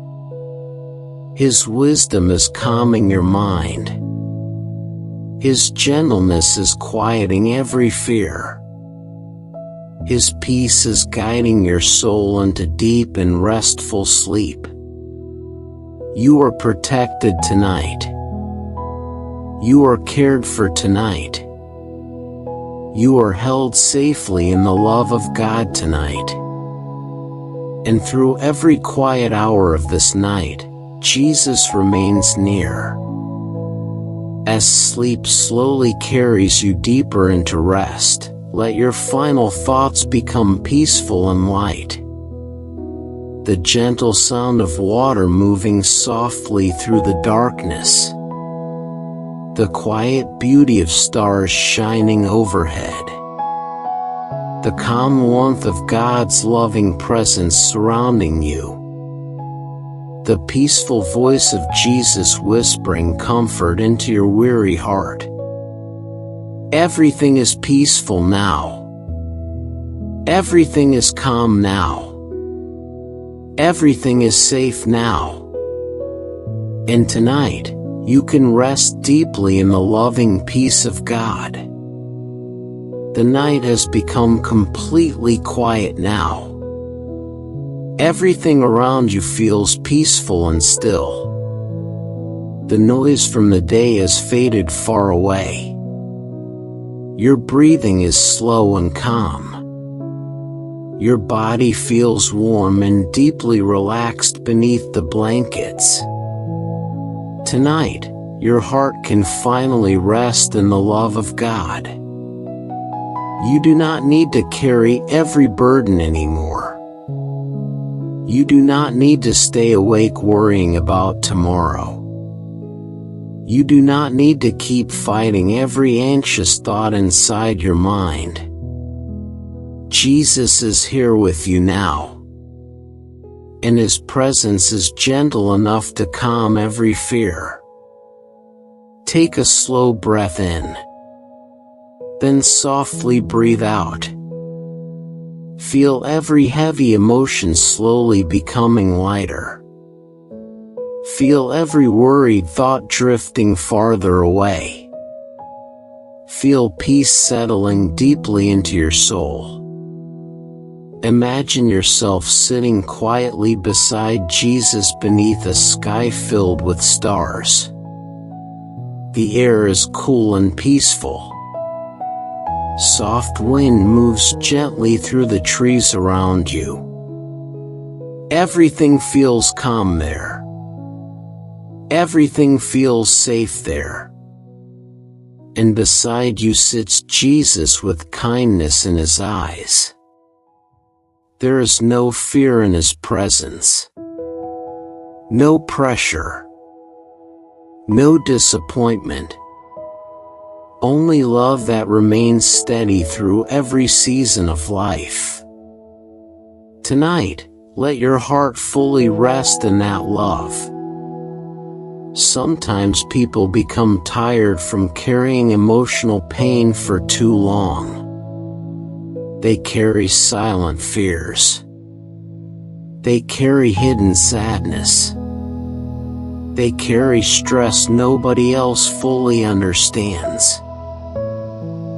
Speaker 1: His wisdom is calming your mind. His gentleness is quieting every fear. His peace is guiding your soul into deep and restful sleep. You are protected tonight. You are cared for tonight. You are held safely in the love of God tonight. And through every quiet hour of this night, Jesus remains near. As sleep slowly carries you deeper into rest, let your final thoughts become peaceful and light. The gentle sound of water moving softly through the darkness. The quiet beauty of stars shining overhead. The calm warmth of God's loving presence surrounding you. The peaceful voice of Jesus whispering comfort into your weary heart. Everything is peaceful now. Everything is calm now. Everything is safe now. And tonight, you can rest deeply in the loving peace of God. The night has become completely quiet now. Everything around you feels peaceful and still. The noise from the day has faded far away. Your breathing is slow and calm. Your body feels warm and deeply relaxed beneath the blankets. Tonight, your heart can finally rest in the love of God. You do not need to carry every burden anymore. You do not need to stay awake worrying about tomorrow. You do not need to keep fighting every anxious thought inside your mind. Jesus is here with you now, and His presence is gentle enough to calm every fear. Take a slow breath in, then softly breathe out. Feel every heavy emotion slowly becoming lighter. Feel every worried thought drifting farther away. Feel peace settling deeply into your soul. Imagine yourself sitting quietly beside Jesus beneath a sky filled with stars. The air is cool and peaceful. Soft wind moves gently through the trees around you. Everything feels calm there. Everything feels safe there. And beside you sits Jesus with kindness in His eyes. There is no fear in His presence. No pressure. No disappointment. Only love that remains steady through every season of life. Tonight, let your heart fully rest in that love. Sometimes people become tired from carrying emotional pain for too long. They carry silent fears. They carry hidden sadness. They carry stress nobody else fully understands.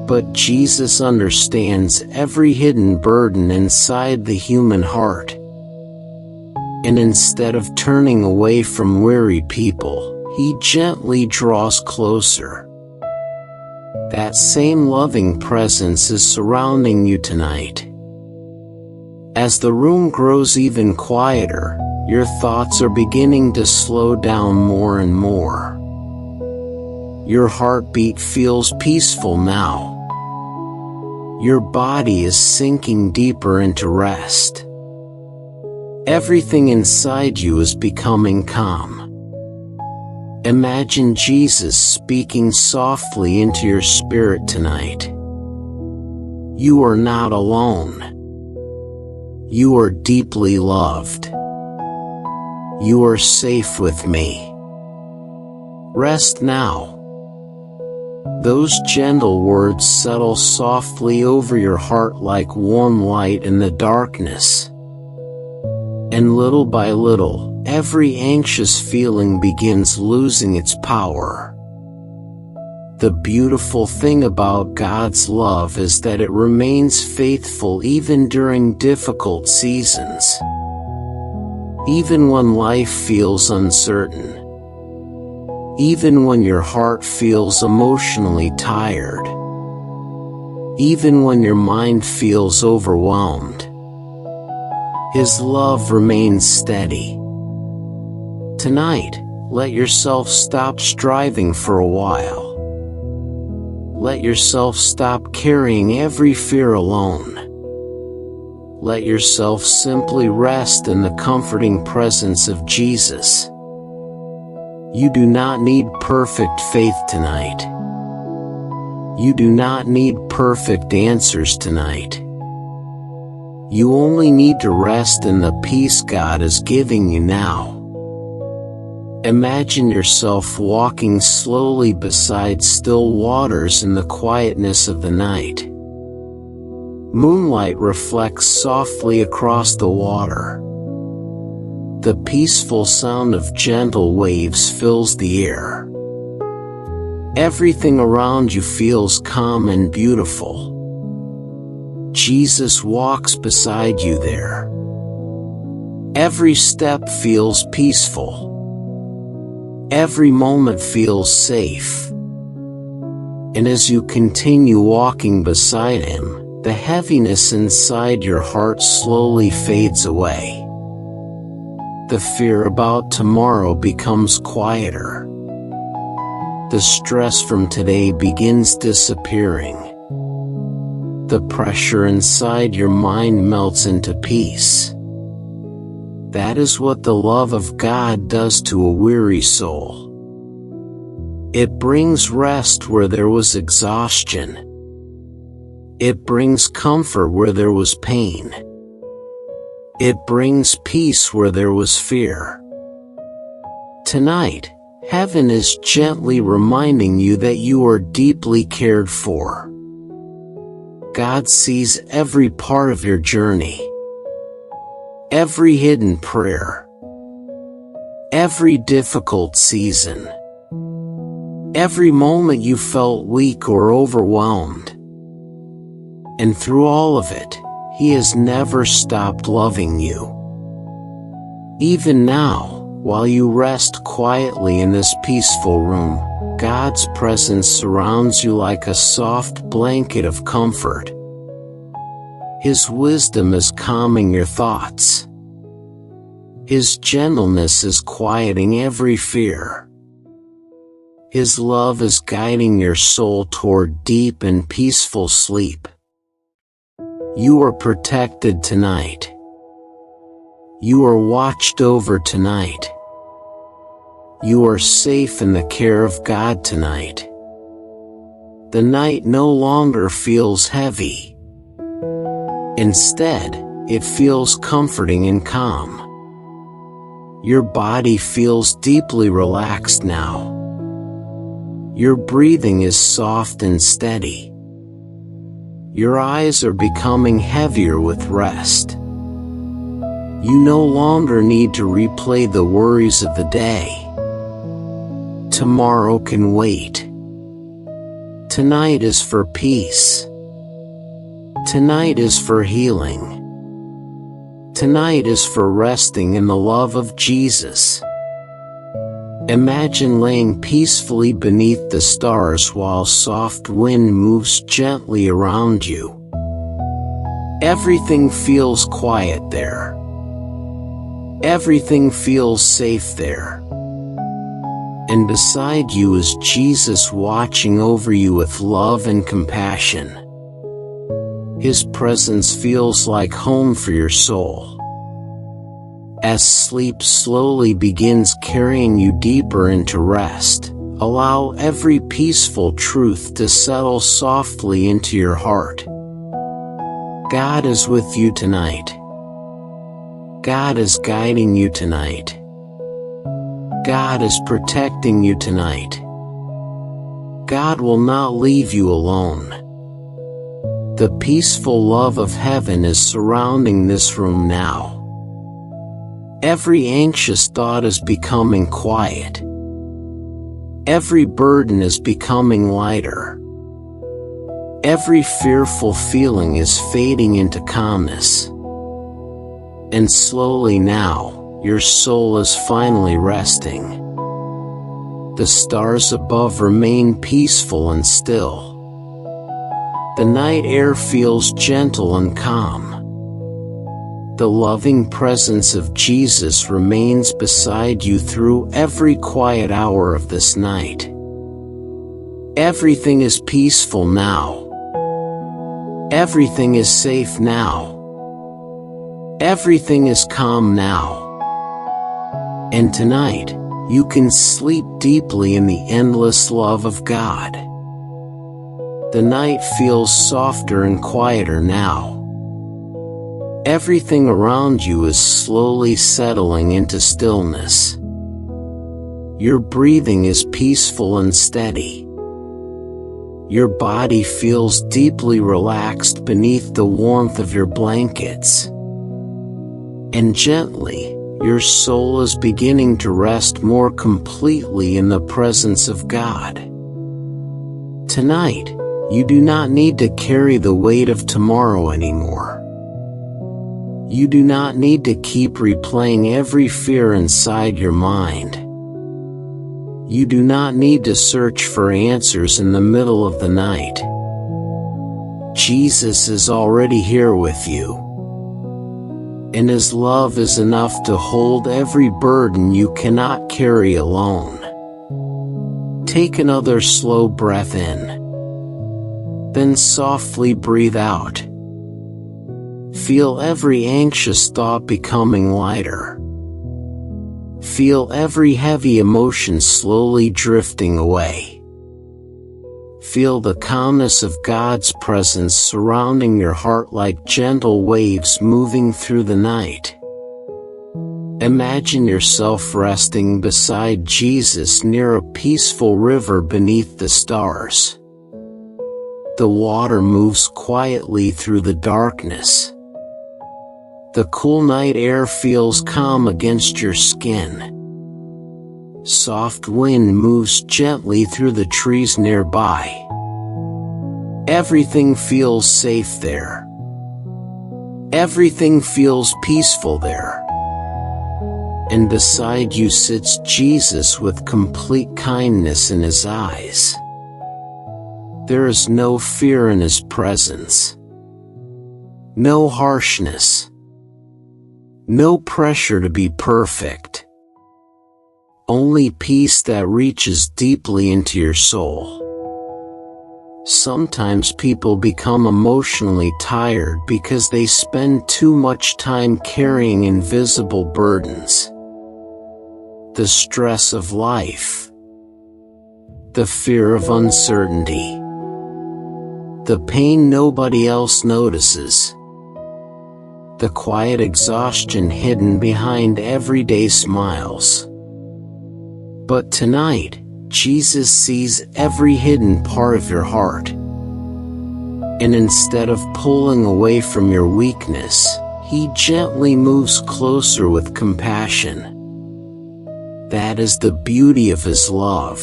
Speaker 1: But Jesus understands every hidden burden inside the human heart. And instead of turning away from weary people, He gently draws closer. That same loving presence is surrounding you tonight. As the room grows even quieter, your thoughts are beginning to slow down more and more. Your heartbeat feels peaceful now. Your body is sinking deeper into rest. Everything inside you is becoming calm. Imagine Jesus speaking softly into your spirit tonight. You are not alone. You are deeply loved. You are safe with me. Rest now. Those gentle words settle softly over your heart like warm light in the darkness. And little by little, every anxious feeling begins losing its power. The beautiful thing about God's love is that it remains faithful even during difficult seasons. Even when life feels uncertain. Even when your heart feels emotionally tired. Even when your mind feels overwhelmed. His love remains steady. Tonight, let yourself stop striving for a while. Let yourself stop carrying every fear alone. Let yourself simply rest in the comforting presence of Jesus. You do not need perfect faith tonight. You do not need perfect answers tonight. You only need to rest in the peace God is giving you now. Imagine yourself walking slowly beside still waters in the quietness of the night. Moonlight reflects softly across the water. The peaceful sound of gentle waves fills the air. Everything around you feels calm and beautiful. Jesus walks beside you there. Every step feels peaceful. Every moment feels safe. And as you continue walking beside him, the heaviness inside your heart slowly fades away. The fear about tomorrow becomes quieter. The stress from today begins disappearing. The pressure inside your mind melts into peace. That is what the love of God does to a weary soul. It brings rest where there was exhaustion. It brings comfort where there was pain. It brings peace where there was fear. Tonight, heaven is gently reminding you that you are deeply cared for. God sees every part of your journey. Every hidden prayer. Every difficult season. Every moment you felt weak or overwhelmed. And through all of it, he has never stopped loving you. Even now, while you rest quietly in this peaceful room, God's presence surrounds you like a soft blanket of comfort. His wisdom is calming your thoughts. His gentleness is quieting every fear. His love is guiding your soul toward deep and peaceful sleep. You are protected tonight. You are watched over tonight. You are safe in the care of God tonight. The night no longer feels heavy. Instead, it feels comforting and calm. Your body feels deeply relaxed now. Your breathing is soft and steady. Your eyes are becoming heavier with rest. You no longer need to replay the worries of the day. Tomorrow can wait. Tonight is for peace. Tonight is for healing. Tonight is for resting in the love of Jesus. Imagine laying peacefully beneath the stars while soft wind moves gently around you. Everything feels quiet there. Everything feels safe there. And beside you is Jesus watching over you with love and compassion. His presence feels like home for your soul. As sleep slowly begins carrying you deeper into rest, allow every peaceful truth to settle softly into your heart. God is with you tonight. God is guiding you tonight. God is protecting you tonight. God will not leave you alone. The peaceful love of heaven is surrounding this room now. Every anxious thought is becoming quiet. Every burden is becoming lighter. Every fearful feeling is fading into calmness. And slowly now, your soul is finally resting. The stars above remain peaceful and still. The night air feels gentle and calm. The loving presence of Jesus remains beside you through every quiet hour of this night. Everything is peaceful now. Everything is safe now. Everything is calm now. And tonight, you can sleep deeply in the endless love of God. The night feels softer and quieter now. Everything around you is slowly settling into stillness. Your breathing is peaceful and steady. Your body feels deeply relaxed beneath the warmth of your blankets. And gently, your soul is beginning to rest more completely in the presence of God. Tonight, you do not need to carry the weight of tomorrow anymore. You do not need to keep replaying every fear inside your mind. You do not need to search for answers in the middle of the night. Jesus is already here with you. And His love is enough to hold every burden you cannot carry alone. Take another slow breath in. Then softly breathe out. Feel every anxious thought becoming lighter. Feel every heavy emotion slowly drifting away. Feel the calmness of God's presence surrounding your heart like gentle waves moving through the night. Imagine yourself resting beside Jesus near a peaceful river beneath the stars. The water moves quietly through the darkness. The cool night air feels calm against your skin. Soft wind moves gently through the trees nearby. Everything feels safe there. Everything feels peaceful there. And beside you sits Jesus with complete kindness in His eyes. There is no fear in His presence. No harshness. No pressure to be perfect. Only peace that reaches deeply into your soul. Sometimes people become emotionally tired because they spend too much time carrying invisible burdens. The stress of life. The fear of uncertainty. The pain nobody else notices. The quiet exhaustion hidden behind everyday smiles. But tonight, Jesus sees every hidden part of your heart. And instead of pulling away from your weakness, He gently moves closer with compassion. That is the beauty of His love.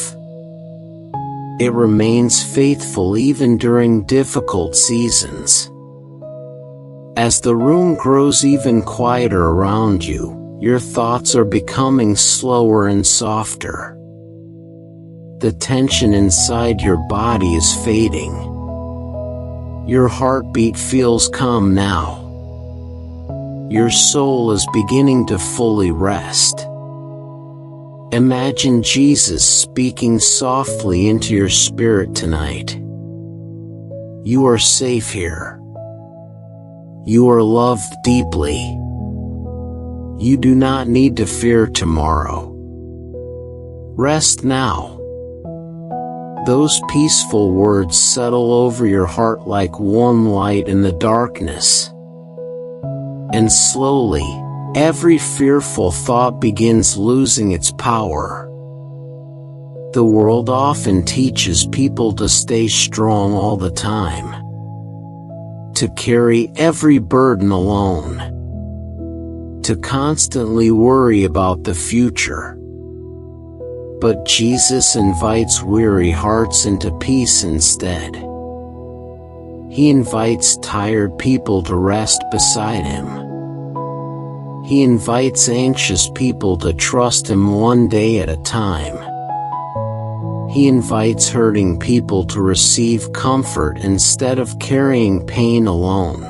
Speaker 1: It remains faithful even during difficult seasons. As the room grows even quieter around you, your thoughts are becoming slower and softer. The tension inside your body is fading. Your heartbeat feels calm now. Your soul is beginning to fully rest. Imagine Jesus speaking softly into your spirit tonight. You are safe here. You are loved deeply. You do not need to fear tomorrow. Rest now. Those peaceful words settle over your heart like warm light in the darkness. And slowly, every fearful thought begins losing its power. The world often teaches people to stay strong all the time, to carry every burden alone, to constantly worry about the future. But Jesus invites weary hearts into peace instead. He invites tired people to rest beside Him. He invites anxious people to trust Him one day at a time. He invites hurting people to receive comfort instead of carrying pain alone.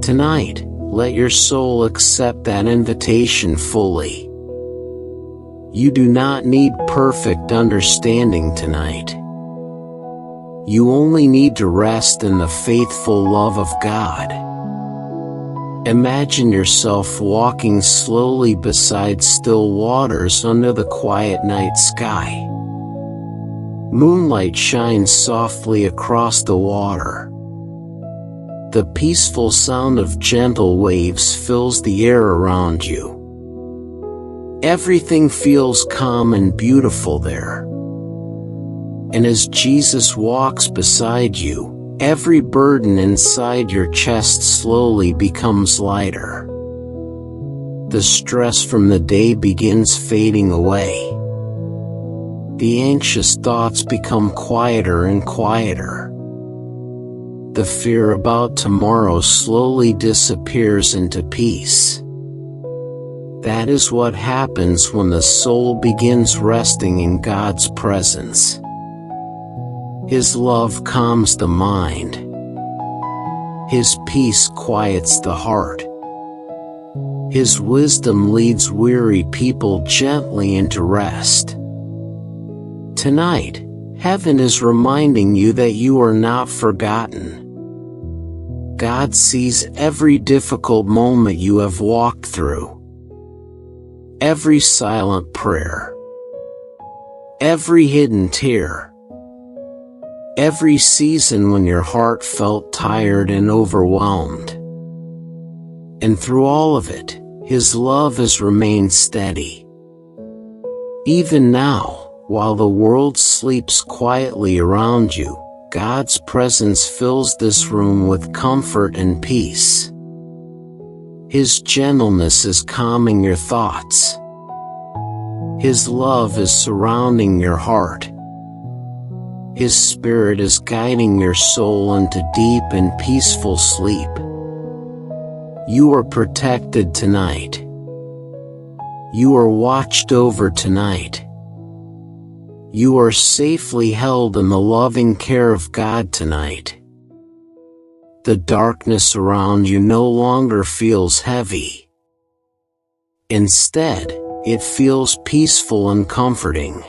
Speaker 1: Tonight, let your soul accept that invitation fully. You do not need perfect understanding tonight. You only need to rest in the faithful love of God. Imagine yourself walking slowly beside still waters under the quiet night sky. Moonlight shines softly across the water. The peaceful sound of gentle waves fills the air around you. Everything feels calm and beautiful there. And as Jesus walks beside you, every burden inside your chest slowly becomes lighter. The stress from the day begins fading away. The anxious thoughts become quieter and quieter. The fear about tomorrow slowly disappears into peace. That is what happens when the soul begins resting in God's presence. His love calms the mind. His peace quiets the heart. His wisdom leads weary people gently into rest. Tonight, heaven is reminding you that you are not forgotten. God sees every difficult moment you have walked through. Every silent prayer. Every hidden tear. Every season when your heart felt tired and overwhelmed. And through all of it, His love has remained steady. Even now, while the world sleeps quietly around you, God's presence fills this room with comfort and peace. His gentleness is calming your thoughts. His love is surrounding your heart. His Spirit is guiding your soul into deep and peaceful sleep. You are protected tonight. You are watched over tonight. You are safely held in the loving care of God tonight. The darkness around you no longer feels heavy. Instead, it feels peaceful and comforting.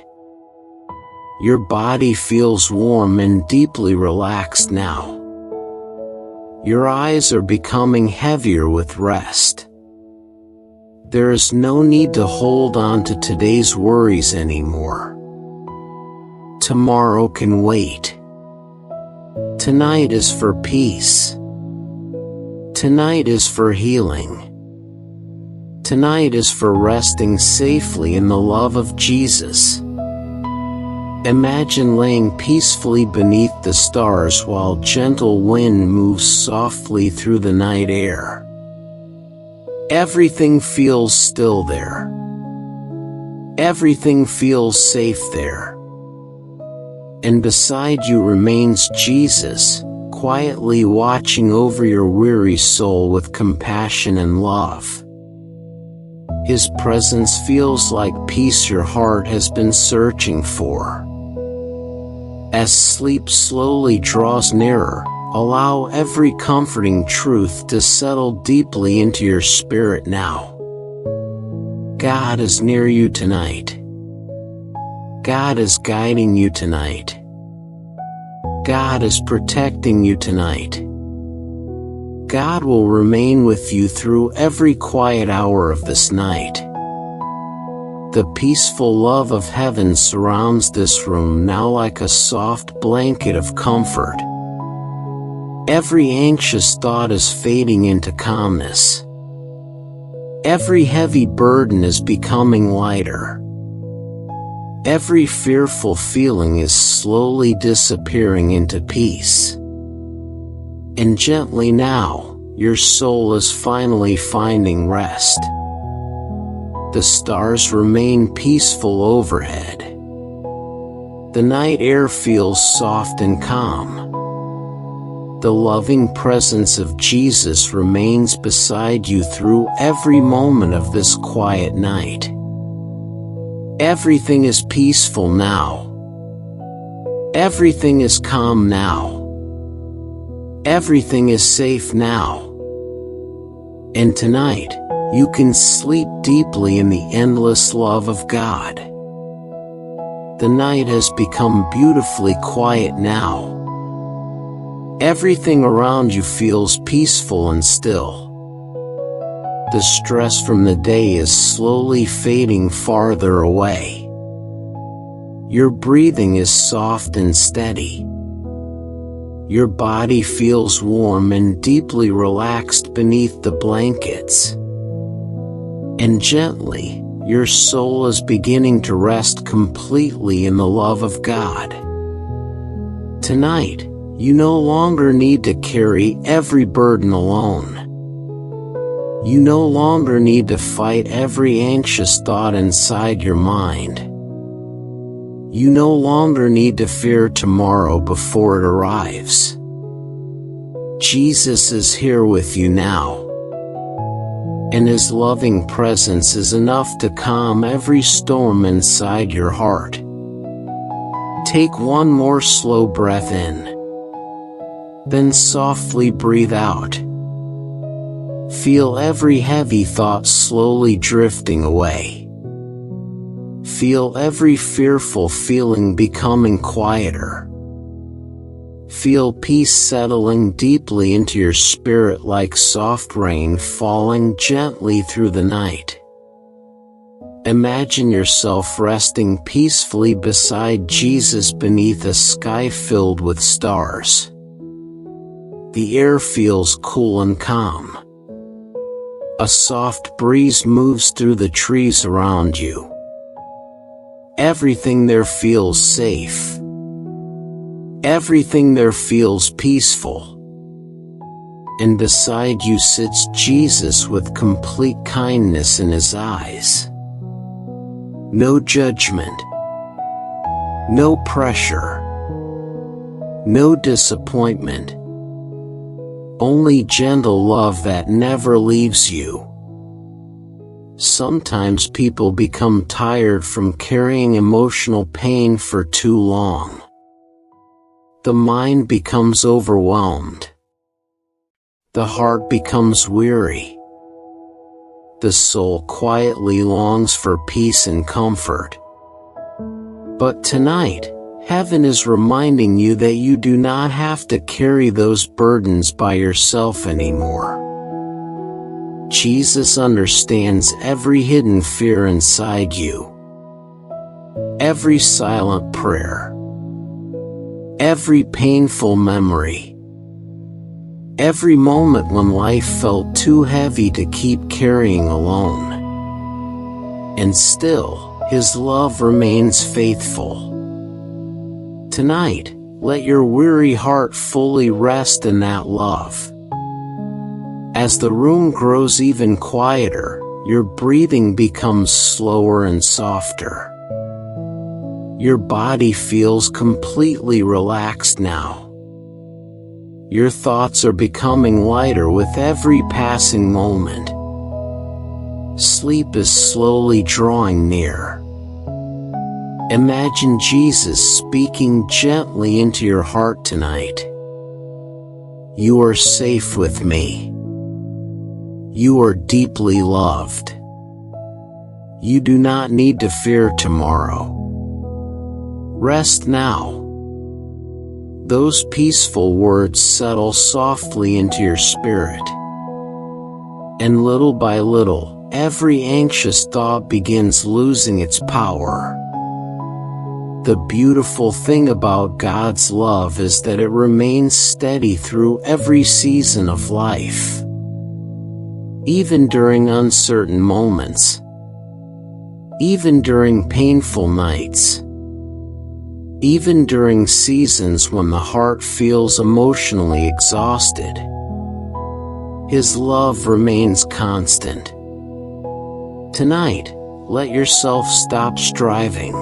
Speaker 1: Your body feels warm and deeply relaxed now. Your eyes are becoming heavier with rest. There is no need to hold on to today's worries anymore. Tomorrow can wait. Tonight is for peace. Tonight is for healing. Tonight is for resting safely in the love of Jesus. Imagine laying peacefully beneath the stars while gentle wind moves softly through the night air. Everything feels still there. Everything feels safe there. And beside you remains Jesus, quietly watching over your weary soul with compassion and love. His presence feels like peace your heart has been searching for. As sleep slowly draws nearer, allow every comforting truth to settle deeply into your spirit now. God is near you tonight. God is guiding you tonight. God is protecting you tonight. God will remain with you through every quiet hour of this night. The peaceful love of heaven surrounds this room now like a soft blanket of comfort. Every anxious thought is fading into calmness. Every heavy burden is becoming lighter. Every fearful feeling is slowly disappearing into peace. And gently now, your soul is finally finding rest. The stars remain peaceful overhead. The night air feels soft and calm. The loving presence of Jesus remains beside you through every moment of this quiet night. Everything is peaceful now. Everything is calm now. Everything is safe now. And tonight, you can sleep deeply in the endless love of God. The night has become beautifully quiet now. Everything around you feels peaceful and still. The stress from the day is slowly fading farther away. Your breathing is soft and steady. Your body feels warm and deeply relaxed beneath the blankets. And gently, your soul is beginning to rest completely in the love of God. Tonight, you no longer need to carry every burden alone. You no longer need to fight every anxious thought inside your mind. You no longer need to fear tomorrow before it arrives. Jesus is here with you now. And His loving presence is enough to calm every storm inside your heart. Take one more slow breath in. Then softly breathe out. Feel every heavy thought slowly drifting away. Feel every fearful feeling becoming quieter. Feel peace settling deeply into your spirit like soft rain falling gently through the night. Imagine yourself resting peacefully beside Jesus beneath a sky filled with stars. The air feels cool and calm. A soft breeze moves through the trees around you. Everything there feels safe. Everything there feels peaceful. And beside you sits Jesus with complete kindness in His eyes. No judgment. No pressure. No disappointment. Only gentle love that never leaves you. Sometimes people become tired from carrying emotional pain for too long. The mind becomes overwhelmed. The heart becomes weary. The soul quietly longs for peace and comfort. But tonight, Heaven is reminding you that you do not have to carry those burdens by yourself anymore. Jesus understands every hidden fear inside you. Every silent prayer. Every painful memory. Every moment when life felt too heavy to keep carrying alone. And still, His love remains faithful. Tonight, let your weary heart fully rest in that love. As the room grows even quieter, your breathing becomes slower and softer. Your body feels completely relaxed now. Your thoughts are becoming lighter with every passing moment. Sleep is slowly drawing near. Imagine Jesus speaking gently into your heart tonight. You are safe with me. You are deeply loved. You do not need to fear tomorrow. Rest now. Those peaceful words settle softly into your spirit. And little by little, every anxious thought begins losing its power. The beautiful thing about God's love is that it remains steady through every season of life. even during uncertain moments, even during painful nights, even during seasons when the heart feels emotionally exhausted. His love remains constant. Tonight, let yourself stop striving.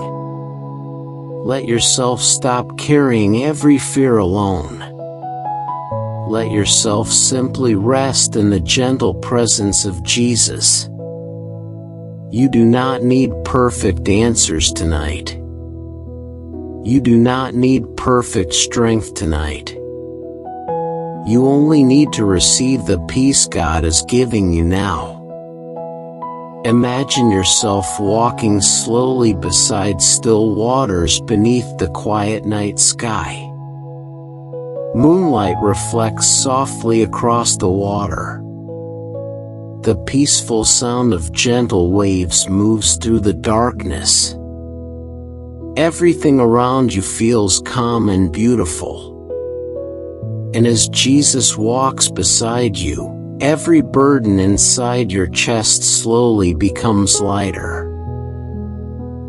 Speaker 1: Let yourself stop carrying every fear alone. Let yourself simply rest in the gentle presence of Jesus. You do not need perfect answers tonight. You do not need perfect strength tonight. You only need to receive the peace God is giving you now. Imagine yourself walking slowly beside still waters beneath the quiet night sky. Moonlight reflects softly across the water. The peaceful sound of gentle waves moves through the darkness. Everything around you feels calm and beautiful. And as Jesus walks beside you, every burden inside your chest slowly becomes lighter.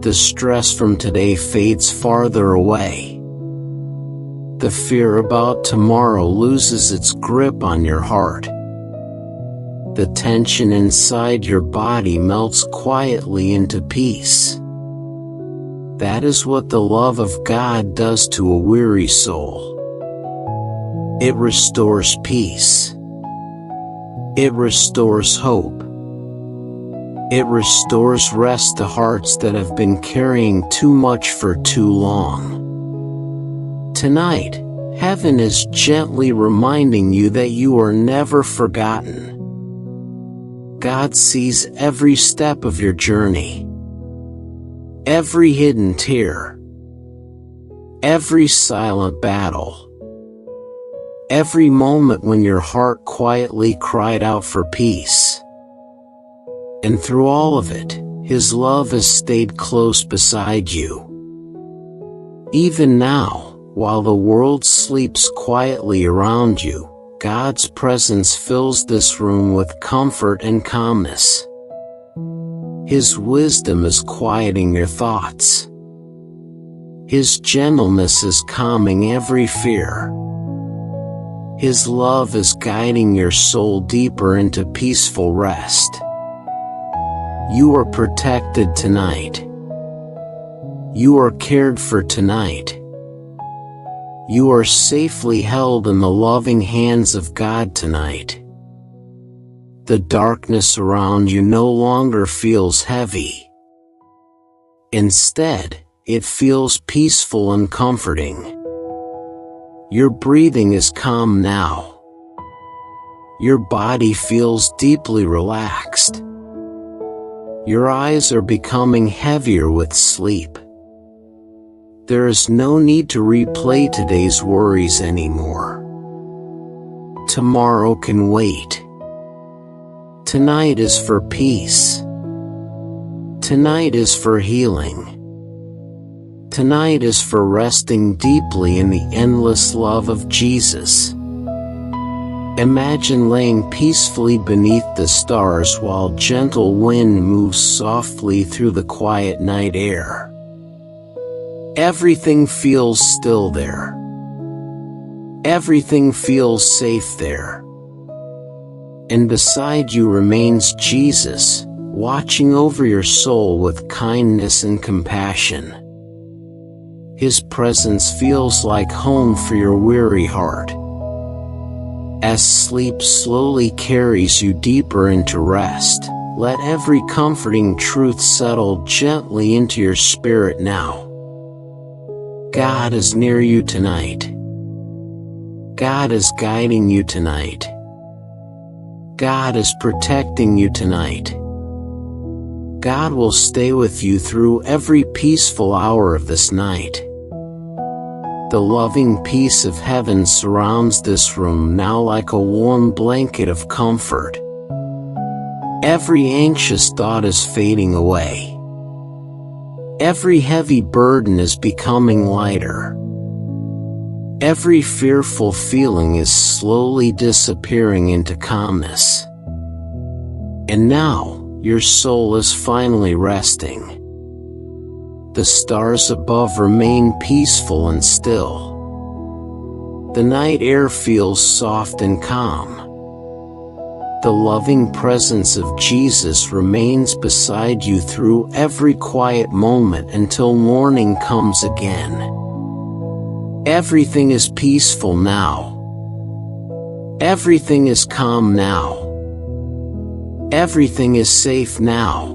Speaker 1: The stress from today fades farther away. The fear about tomorrow loses its grip on your heart. The tension inside your body melts quietly into peace. That is what the love of God does to a weary soul. It restores peace. It restores hope. It restores rest to hearts that have been carrying too much for too long. Tonight, heaven is gently reminding you that you are never forgotten. God sees every step of your journey. Every hidden tear. Every silent battle. Every moment when your heart quietly cried out for peace. And through all of it, His love has stayed close beside you. Even now, while the world sleeps quietly around you, God's presence fills this room with comfort and calmness. His wisdom is quieting your thoughts. His gentleness is calming every fear. His love is guiding your soul deeper into peaceful rest. You are protected tonight. You are cared for tonight. You are safely held in the loving hands of God tonight. The darkness around you no longer feels heavy. Instead, it feels peaceful and comforting. Your breathing is calm now. Your body feels deeply relaxed. Your eyes are becoming heavier with sleep. There is no need to replay today's worries anymore. Tomorrow can wait. Tonight is for peace. Tonight is for healing. Tonight is for resting deeply in the endless love of Jesus. Imagine laying peacefully beneath the stars while gentle wind moves softly through the quiet night air. Everything feels still there. Everything feels safe there. And beside you remains Jesus, watching over your soul with kindness and compassion. His presence feels like home for your weary heart. As sleep slowly carries you deeper into rest, let every comforting truth settle gently into your spirit now. God is near you tonight. God is guiding you tonight. God is protecting you tonight. God will stay with you through every peaceful hour of this night. The loving peace of heaven surrounds this room now like a warm blanket of comfort. Every anxious thought is fading away. Every heavy burden is becoming lighter. Every fearful feeling is slowly disappearing into calmness. And now, your soul is finally resting. The stars above remain peaceful and still. The night air feels soft and calm. The loving presence of Jesus remains beside you through every quiet moment until morning comes again. Everything is peaceful now. Everything is calm now. Everything is safe now.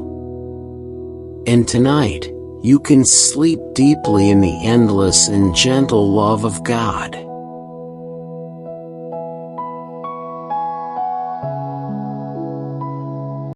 Speaker 1: And tonight, you can sleep deeply in the endless and gentle love of God.